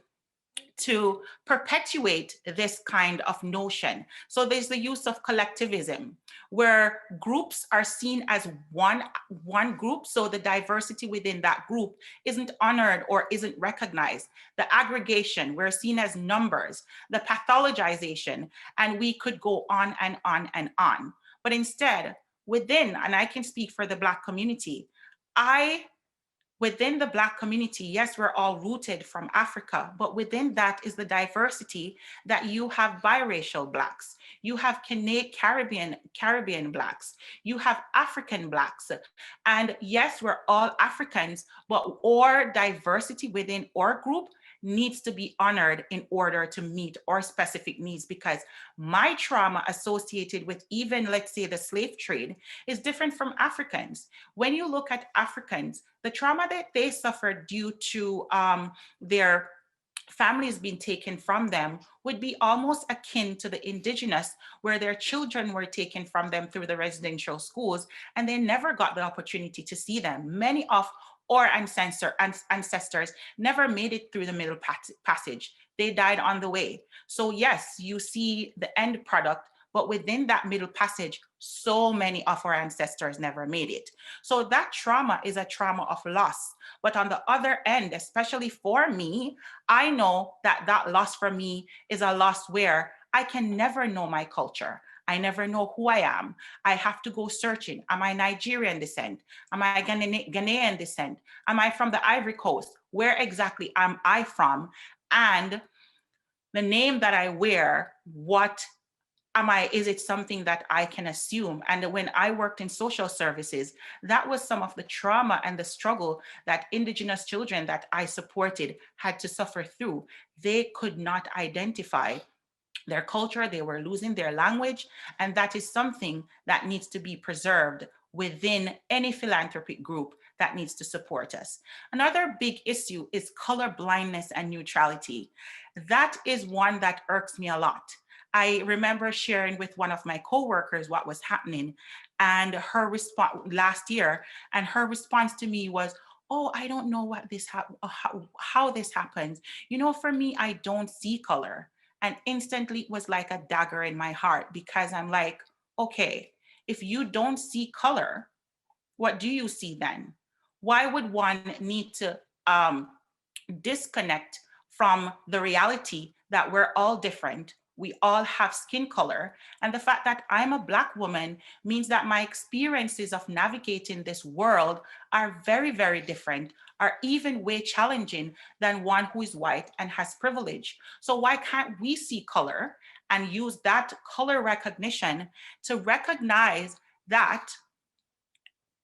to perpetuate this kind of notion. So there's the use of collectivism, where groups are seen as one group, so the diversity within that group isn't honored or isn't recognized. The aggregation, we're seen as numbers, the pathologization, and we could go on and on and on. But instead, within, and I can speak for the Black community, within the Black community, yes, we're all rooted from Africa, but within that is the diversity that you have biracial Blacks, you have Caribbean Blacks, you have African Blacks. And yes, we're all Africans, but our diversity within our group needs to be honored in order to meet our specific needs, because my trauma associated with even, let's say, the slave trade is different from Africans. When you look at Africans, the trauma that they suffered due to their families being taken from them would be almost akin to the indigenous, where their children were taken from them through the residential schools and they never got the opportunity to see them. Many of our ancestors never made it through the middle passage. They died on the way. So yes, you see the end product, but within that middle passage, so many of our ancestors never made it. So that trauma is a trauma of loss. But on the other end, especially for me, I know that that loss for me is a loss where I can never know my culture. I never know who I am. I have to go searching. Am I Nigerian descent? Am I Ghanaian descent? Am I from the Ivory Coast? Where exactly am I from? And the name that I wear, what am I, is it something that I can assume? And when I worked in social services, that was some of the trauma and the struggle that Indigenous children that I supported had to suffer through. They could not identify their culture, they were losing their language, and that is something that needs to be preserved within any philanthropic group that needs to support us. Another big issue is color blindness and neutrality. That is one that irks me a lot. I remember sharing with one of my coworkers what was happening, and her response last year, and her response to me was, "Oh, I don't know what this how this happens. You know, for me, I don't see color." And instantly it was like a dagger in my heart, because I'm like, okay, if you don't see color, what do you see then? Why would one need to disconnect from the reality that we're all different? We all have skin color. And the fact that I'm a Black woman means that my experiences of navigating this world are very, very different, are even way challenging than one who is white and has privilege. So why can't we see color and use that color recognition to recognize that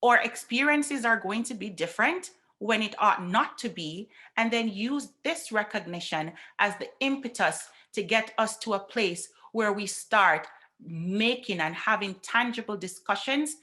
our experiences are going to be different when it ought not to be, and then use this recognition as the impetus to get us to a place where we start making and having tangible discussions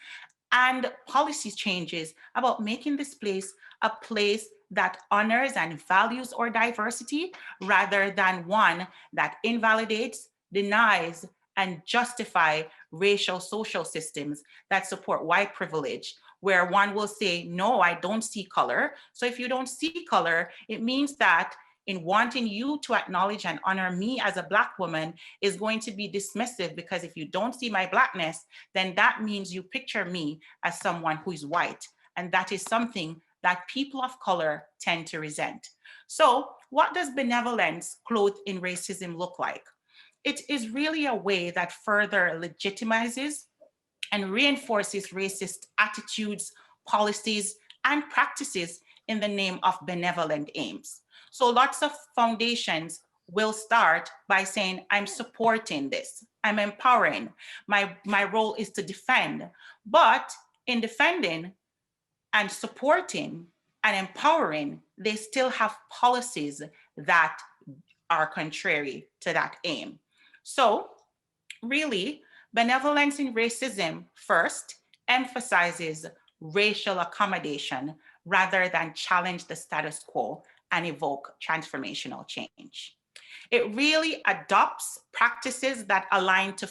and policy changes about making this place a place that honors and values our diversity, rather than one that invalidates, denies, and justify racial social systems that support white privilege, where one will say, no, I don't see color. So if you don't see color, it means that in wanting you to acknowledge and honor me as a Black woman is going to be dismissive, because if you don't see my Blackness, then that means you picture me as someone who is white. And that is something that people of color tend to resent. So what does benevolence clothed in racism look like? It is really a way that further legitimizes and reinforces racist attitudes, policies, and practices in the name of benevolent aims. So lots of foundations will start by saying, I'm supporting this, I'm empowering, my role is to defend. But in defending and supporting and empowering, they still have policies that are contrary to that aim. So really, benevolence in racism first emphasizes racial accommodation rather than challenge the status quo and evoke transformational change. It really adopts practices that align to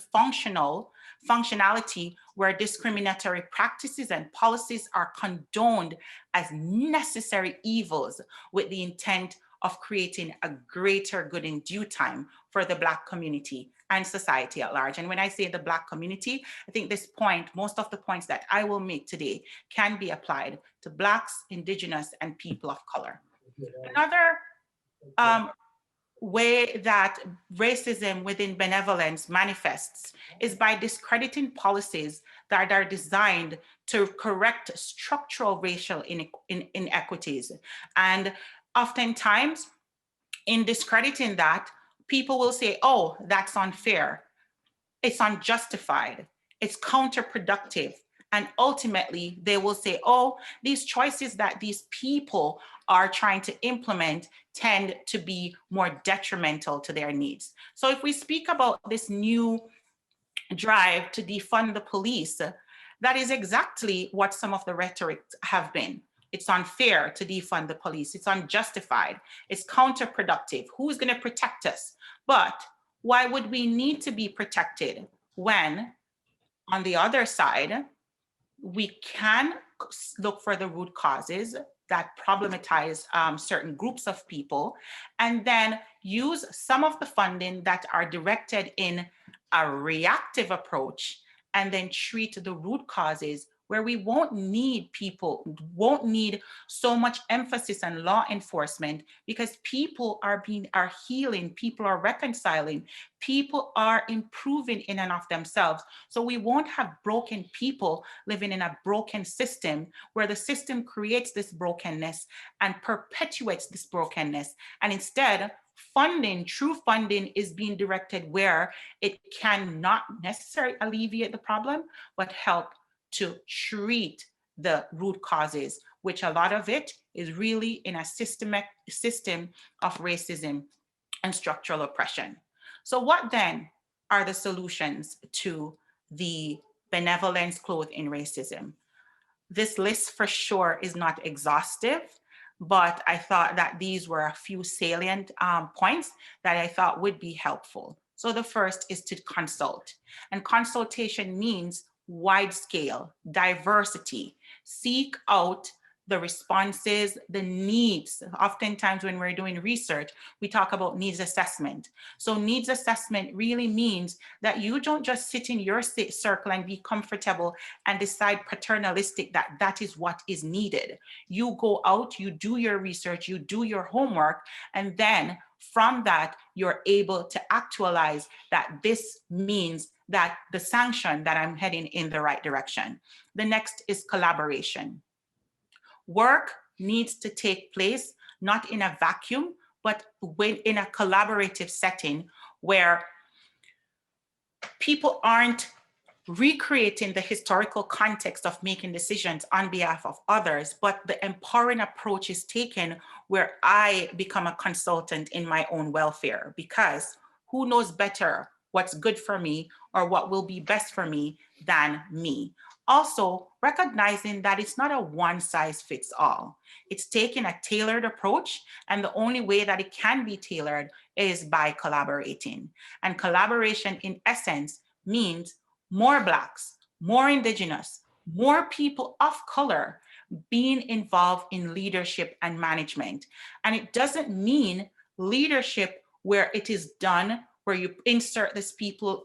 functionality, where discriminatory practices and policies are condoned as necessary evils with the intent of creating a greater good in due time for the Black community and society at large. And when I say the Black community, I think this point, most of the points that I will make today can be applied to Blacks, Indigenous, and people of color. Another way that racism within benevolence manifests is by discrediting policies that are designed to correct structural racial inequities. And oftentimes, in discrediting that, people will say, oh, that's unfair, it's unjustified, it's counterproductive. And ultimately, they will say, oh, these choices that these people are trying to implement tend to be more detrimental to their needs. So if we speak about this new drive to defund the police, that is exactly what some of the rhetoric have been. It's unfair to defund the police. It's unjustified. It's counterproductive. Who's going to protect us? But why would we need to be protected when, on the other side, we can look for the root causes that problematize certain groups of people, and then use some of the funding that are directed in a reactive approach, and then treat the root causes where we won't need so much emphasis on law enforcement, because people are healing, people are reconciling, people are improving in and of themselves. So we won't have broken people living in a broken system, where the system creates this brokenness and perpetuates this brokenness. And instead, true funding is being directed where it cannot necessarily alleviate the problem, but help to treat the root causes, which a lot of it is really in a system of racism and structural oppression. So what then are the solutions to the benevolence clothed in racism? This list for sure is not exhaustive, but I thought that these were a few salient points that I thought would be helpful. So the first is to consult. And consultation means wide scale, diversity, seek out the responses, the needs. Oftentimes when we're doing research, we talk about needs assessment. So needs assessment really means that you don't just sit in your circle and be comfortable and decide paternalistic that that is what is needed. You go out, you do your research, you do your homework, and then from that, you're able to actualize that this means that the sanction that I'm heading in the right direction. The next is collaboration. Work needs to take place not in a vacuum, but in a collaborative setting where people aren't recreating the historical context of making decisions on behalf of others, but the empowering approach is taken where I become a consultant in my own welfare, because who knows better what's good for me or what will be best for me than me. Also, recognizing that it's not a one size fits all. It's taking a tailored approach, and the only way that it can be tailored is by collaborating. And collaboration in essence means more Blacks, more Indigenous, more people of color being involved in leadership and management. And it doesn't mean leadership where it is done where you insert this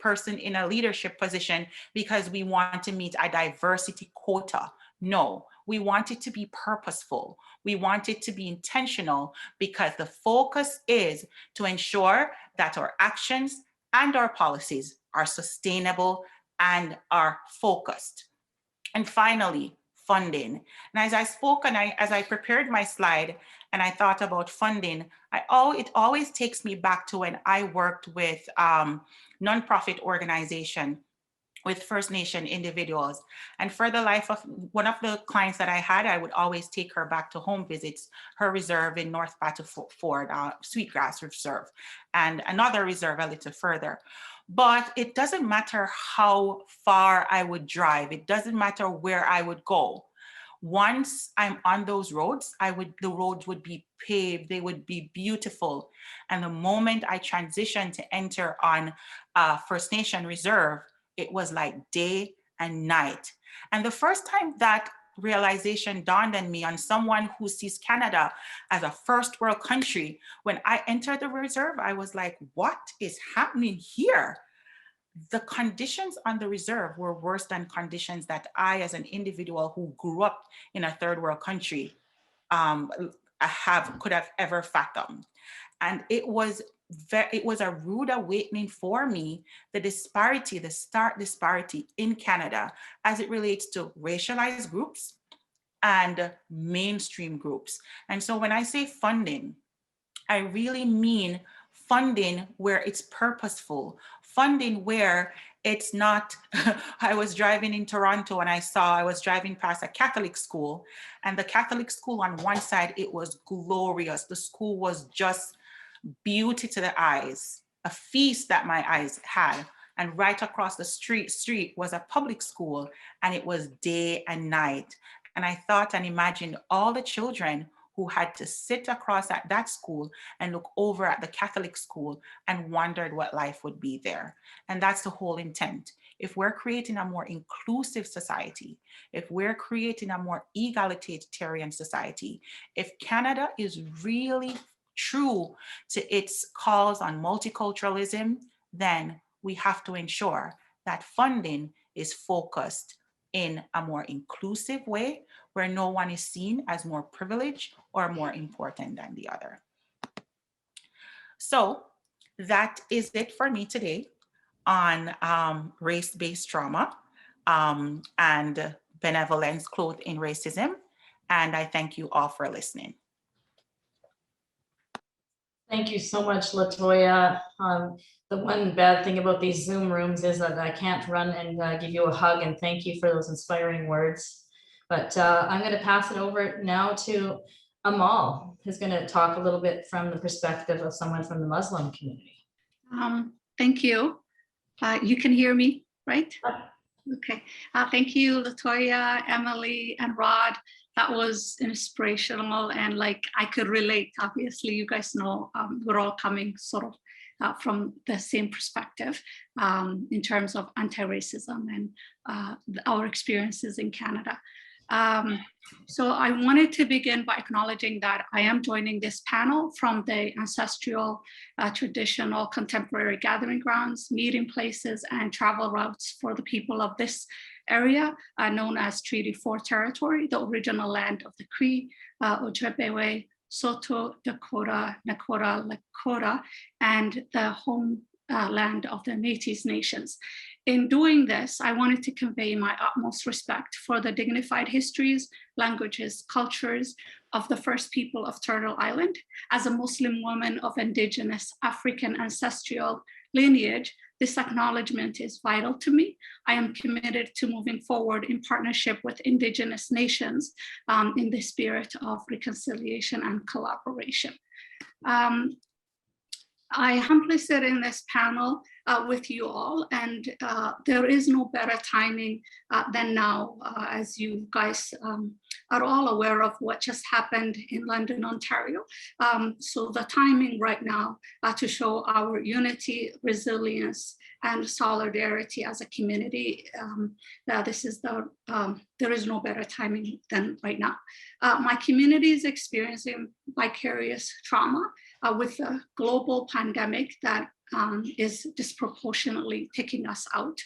person in a leadership position because we want to meet a diversity quota. No, we want it to be purposeful. We want it to be intentional, because the focus is to ensure that our actions and our policies are sustainable and are focused. And finally, funding. And as I spoke and as I prepared my slide and I thought about funding, it always takes me back to when I worked with nonprofit organization with First Nation individuals. And for the life of one of the clients that I had, I would always take her back to home visits, her reserve in North Battleford, Sweetgrass Reserve, and another reserve a little further. But it doesn't matter how far I would drive. It doesn't matter where I would go. Once I'm on those roads, the roads would be paved, they would be beautiful. And the moment I transitioned to enter on First Nation Reserve, it was like day and night. And the first time that realization dawned on me, on someone who sees Canada as a first world country, when I entered the reserve, I was like, what is happening here? The conditions on the reserve were worse than conditions that I, as an individual who grew up in a third world country, could have ever fathomed. And it was a rude awakening for me, the stark disparity in Canada as it relates to racialized groups and mainstream groups. And so when I say funding, I really mean funding where it's purposeful, funding where it's not. I was driving in Toronto and I was driving past a Catholic school, and the Catholic school on one side, it was glorious. The school was just beauty to the eyes, a feast that my eyes had. And right across the street was a public school, and it was day and night. And I thought and imagined all the children who had to sit across at that school and look over at the Catholic school and wondered what life would be there. And that's the whole intent. If we're creating a more inclusive society, if we're creating a more egalitarian society, if Canada is really true to its calls on multiculturalism, then we have to ensure that funding is focused in a more inclusive way, where no one is seen as more privileged or more important than the other. So that is it for me today on race-based trauma and benevolence clothed in racism. And I thank you all for listening. Thank you so much, Latoya. The one bad thing about these Zoom rooms is that I can't run and give you a hug and thank you for those inspiring words. But I'm going to pass it over now to Amal, who's going to talk a little bit from the perspective of someone from the Muslim community. Thank you. You can hear me, right? Okay, thank you, Latoya, Emily, and Rod. That was inspirational, and like I could relate. Obviously, you guys know we're all coming sort of from the same perspective in terms of anti-racism and our experiences in Canada. So I wanted to begin by acknowledging that I am joining this panel from the ancestral, traditional, contemporary gathering grounds, meeting places, and travel routes for the people of this area known as Treaty 4 territory, the original land of the Cree, Ojibwe, Saulteaux, Dakota, Nakota, Lakota, and the home land of the Métis nations. In doing this, I wanted to convey my utmost respect for the dignified histories, languages, cultures of the first people of Turtle Island. As a Muslim woman of Indigenous African ancestral lineage, this acknowledgement is vital to me. I am committed to moving forward in partnership with Indigenous nations in the spirit of reconciliation and collaboration. I humbly sit in this panel with you all, and there is no better timing than now, as you guys are all aware of what just happened in London, Ontario. So the timing right now to show our unity, resilience, and solidarity as a community, this is there is no better timing than right now. My community is experiencing vicarious trauma with a global pandemic that is disproportionately taking us out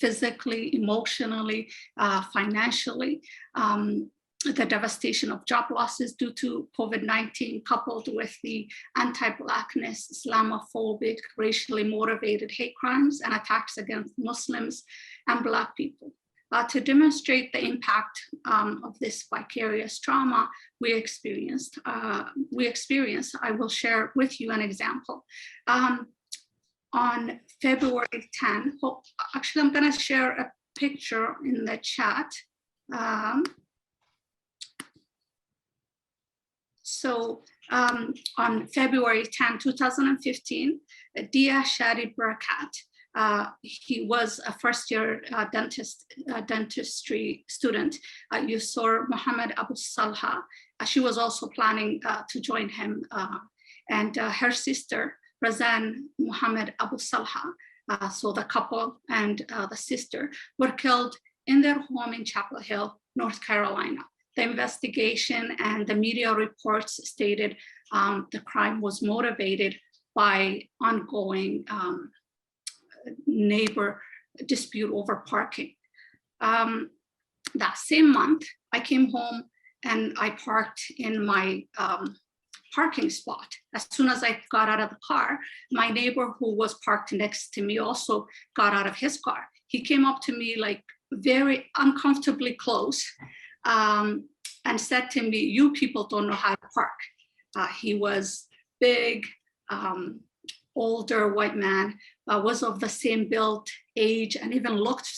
physically, emotionally, financially. The devastation of job losses due to COVID-19, coupled with the anti-Blackness, Islamophobic, racially motivated hate crimes and attacks against Muslims and Black people. To demonstrate the impact of this vicarious trauma we experienced, I will share with you an example. On February 10, actually I'm gonna share a picture in the chat. On February 10, 2015, Dia Shadi Barakat, he was a first-year dentistry student. Yusor Mohammed Abu Salha, she was also planning to join him, and her sister, Razan Mohammed Abu Salha, so the couple and the sister were killed in their home in Chapel Hill, North Carolina. The investigation and the media reports stated the crime was motivated by ongoing neighbor dispute over parking. That same month, I came home and I parked in my parking spot. As soon as I got out of the car, my neighbor who was parked next to me also got out of his car. He came up to me like very uncomfortably close and said to me, "You people don't know how to park." He was big, older white man, was of the same build, age, and even looked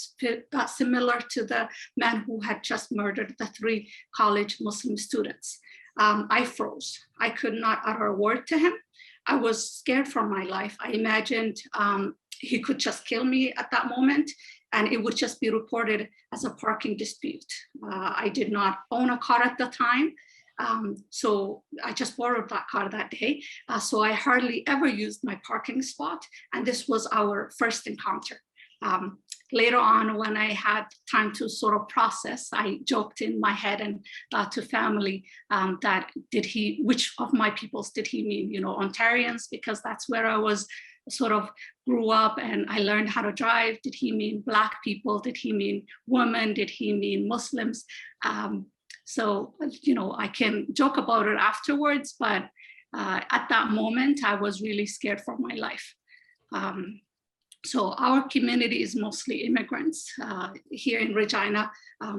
similar to the man who had just murdered the 3 college Muslim students. I froze. I could not utter a word to him. I was scared for my life. I imagined he could just kill me at that moment, and it would just be reported as a parking dispute. I did not own a car at the time, so I just borrowed that car that day. So I hardly ever used my parking spot, and this was our first encounter. Later on, when I had time to sort of process, I joked in my head and to family that which of my peoples did he mean? You know, Ontarians, because that's where I was sort of grew up and I learned how to drive. Did he mean Black people? Did he mean women? Did he mean Muslims? So, you know, I can joke about it afterwards, but at that moment, I was really scared for my life. So our community is mostly immigrants here in Regina,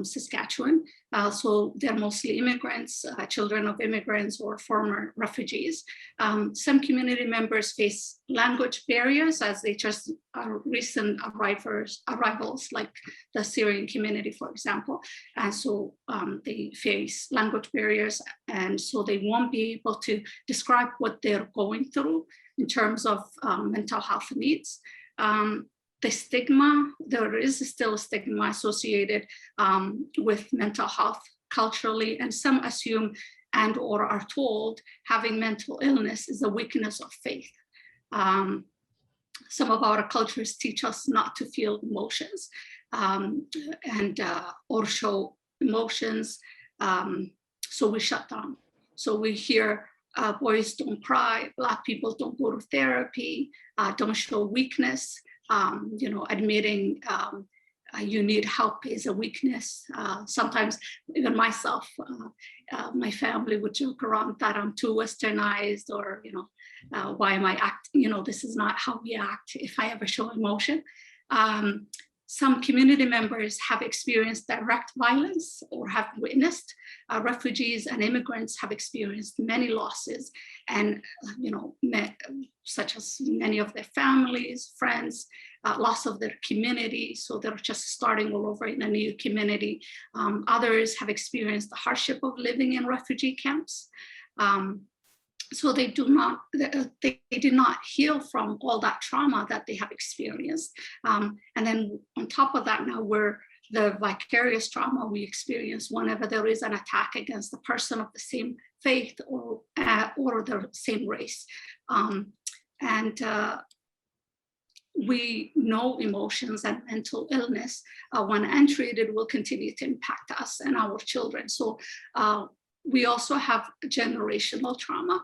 Saskatchewan. So they're mostly immigrants, children of immigrants or former refugees. Some community members face language barriers as they just are recent arrivals, like the Syrian community, for example. And so they face language barriers, and so they won't be able to describe what they're going through in terms of mental health needs. The stigma, there is still a stigma associated with mental health culturally, and some assume and or are told having mental illness is a weakness of faith. Some of our cultures teach us not to feel emotions or show emotions, so we shut down. So we hear boys don't cry, Black people don't go to therapy, don't show weakness. Admitting you need help is a weakness. Sometimes even myself, my family would joke around that I'm too westernized, or, why am I acting? This is not how we act if I ever show emotion. Some community members have experienced direct violence or have witnessed. Refugees and immigrants have experienced many losses, and such as many of their families, friends, loss of their community. So they're just starting all over in a new community. Others have experienced the hardship of living in refugee camps. So they did not heal from all that trauma that they have experienced. And then on top of that, now the vicarious trauma we experience whenever there is an attack against a person of the same faith or the same race. We know emotions and mental illness, when untreated, will continue to impact us and our children. So we also have generational trauma.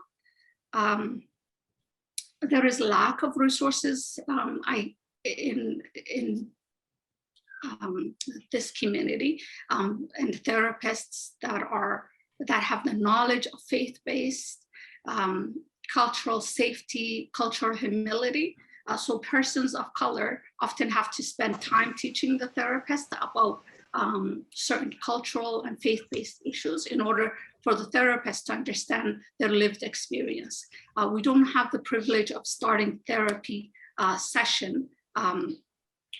There is lack of resources in this community, and therapists that have the knowledge of faith-based, cultural safety, cultural humility. So persons of color often have to spend time teaching the therapist about certain cultural and faith-based issues in order for the therapist to understand their lived experience. We don't have the privilege of starting therapy session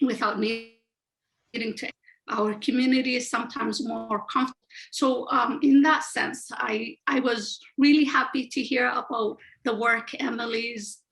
without needing to. Our community is sometimes more comfortable. So in that sense, I was really happy to hear about the work Emily's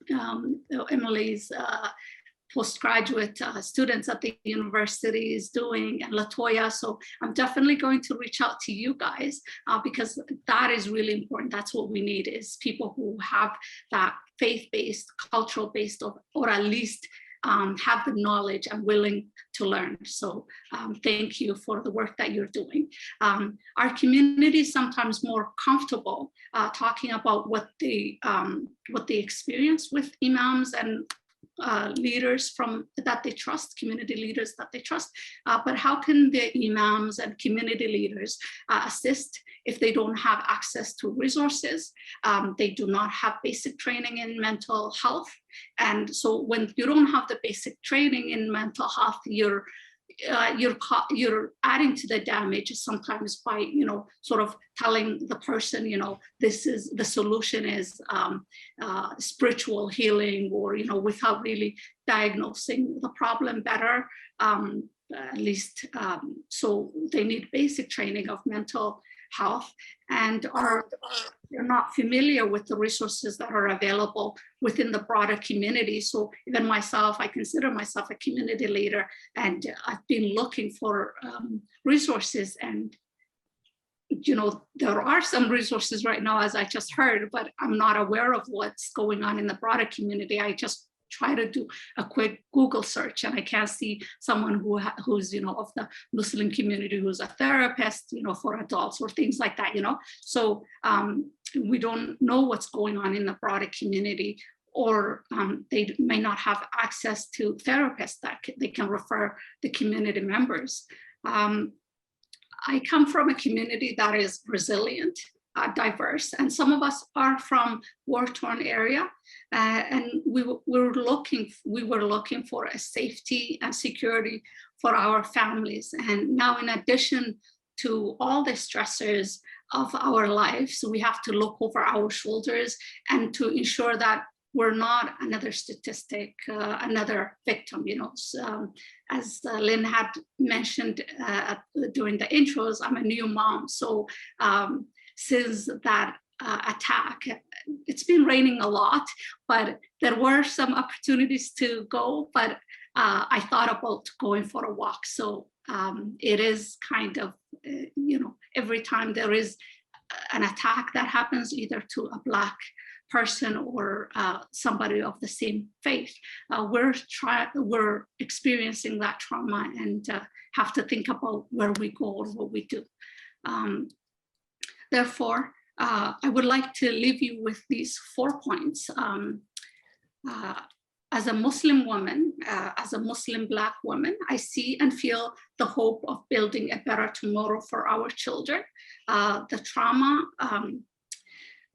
postgraduate students at the university is doing, and Latoya. So I'm definitely going to reach out to you guys because that is really important. That's what we need, is people who have that faith-based, cultural-based, or at least have the knowledge and willing to learn. So thank you for the work that you're doing. Our community is sometimes more comfortable talking about what they experience with imams and leaders that they trust, community leaders that they trust. But how can the imams and community leaders assist if they don't have access to resources? They do not have basic training in mental health. And so when you don't have the basic training in mental health, you're adding to the damage sometimes by, sort of telling the person, this is the solution is spiritual healing, or, without really diagnosing the problem better, at least. So they need basic training of mental health, and they're not familiar with the resources that are available within the broader community. So even myself, I consider myself a community leader, and I've been looking for resources, and there are some resources right now, as I just heard, but I'm not aware of what's going on in the broader community. I just try to do a quick Google search, and I can't see someone who's of the Muslim community who's a therapist, for adults or things like that, So we don't know what's going on in the broader community, or they may not have access to therapists that they can refer the community members. I come from a community that is resilient. diverse, and some of us are from war-torn area, and we were looking for a safety and security for our families. And now, in addition to all the stressors of our lives, we have to look over our shoulders and to ensure that we're not another statistic, another victim. So, as Lynn had mentioned during the intros, I'm a new mom. So since that attack, it's been raining a lot, but there were some opportunities to go, but I thought about going for a walk. So it is kind of, every time there is an attack that happens either to a Black person or somebody of the same faith, we're experiencing that trauma and have to think about where we go or what we do. Therefore, I would like to leave you with these 4 points. As a Muslim woman, as a Muslim Black woman, I see and feel the hope of building a better tomorrow for our children. The trauma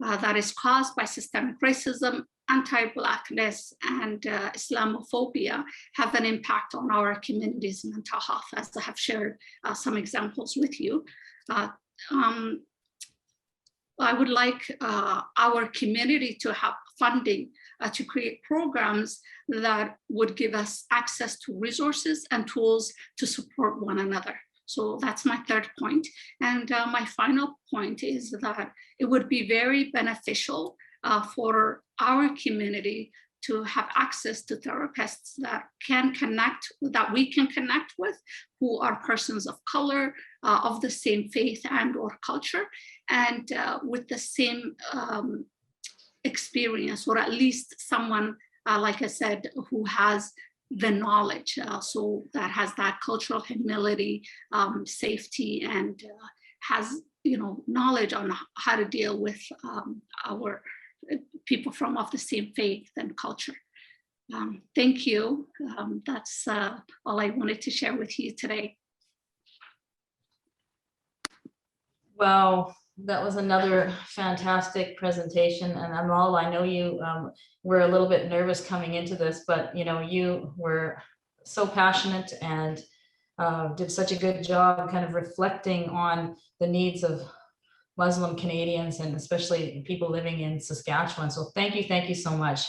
that is caused by systemic racism, anti-Blackness, and Islamophobia have an impact on our community's mental health, as I have shared some examples with you. I would like our community to have funding to create programs that would give us access to resources and tools to support one another. So that's my 3rd point. And my final point is that it would be very beneficial for our community to have access to therapists that we can connect with, who are persons of color, of the same faith and or culture, and with the same experience, or at least someone, like I said, who has the knowledge, so that has that cultural humility, safety, and has knowledge on how to deal with our people of the same faith and culture. Thank you. That's all I wanted to share with you today. Wow, that was another fantastic presentation. And Amal, I know you were a little bit nervous coming into this, but you were so passionate and did such a good job kind of reflecting on the needs of Muslim Canadians and especially people living in Saskatchewan. So thank you so much.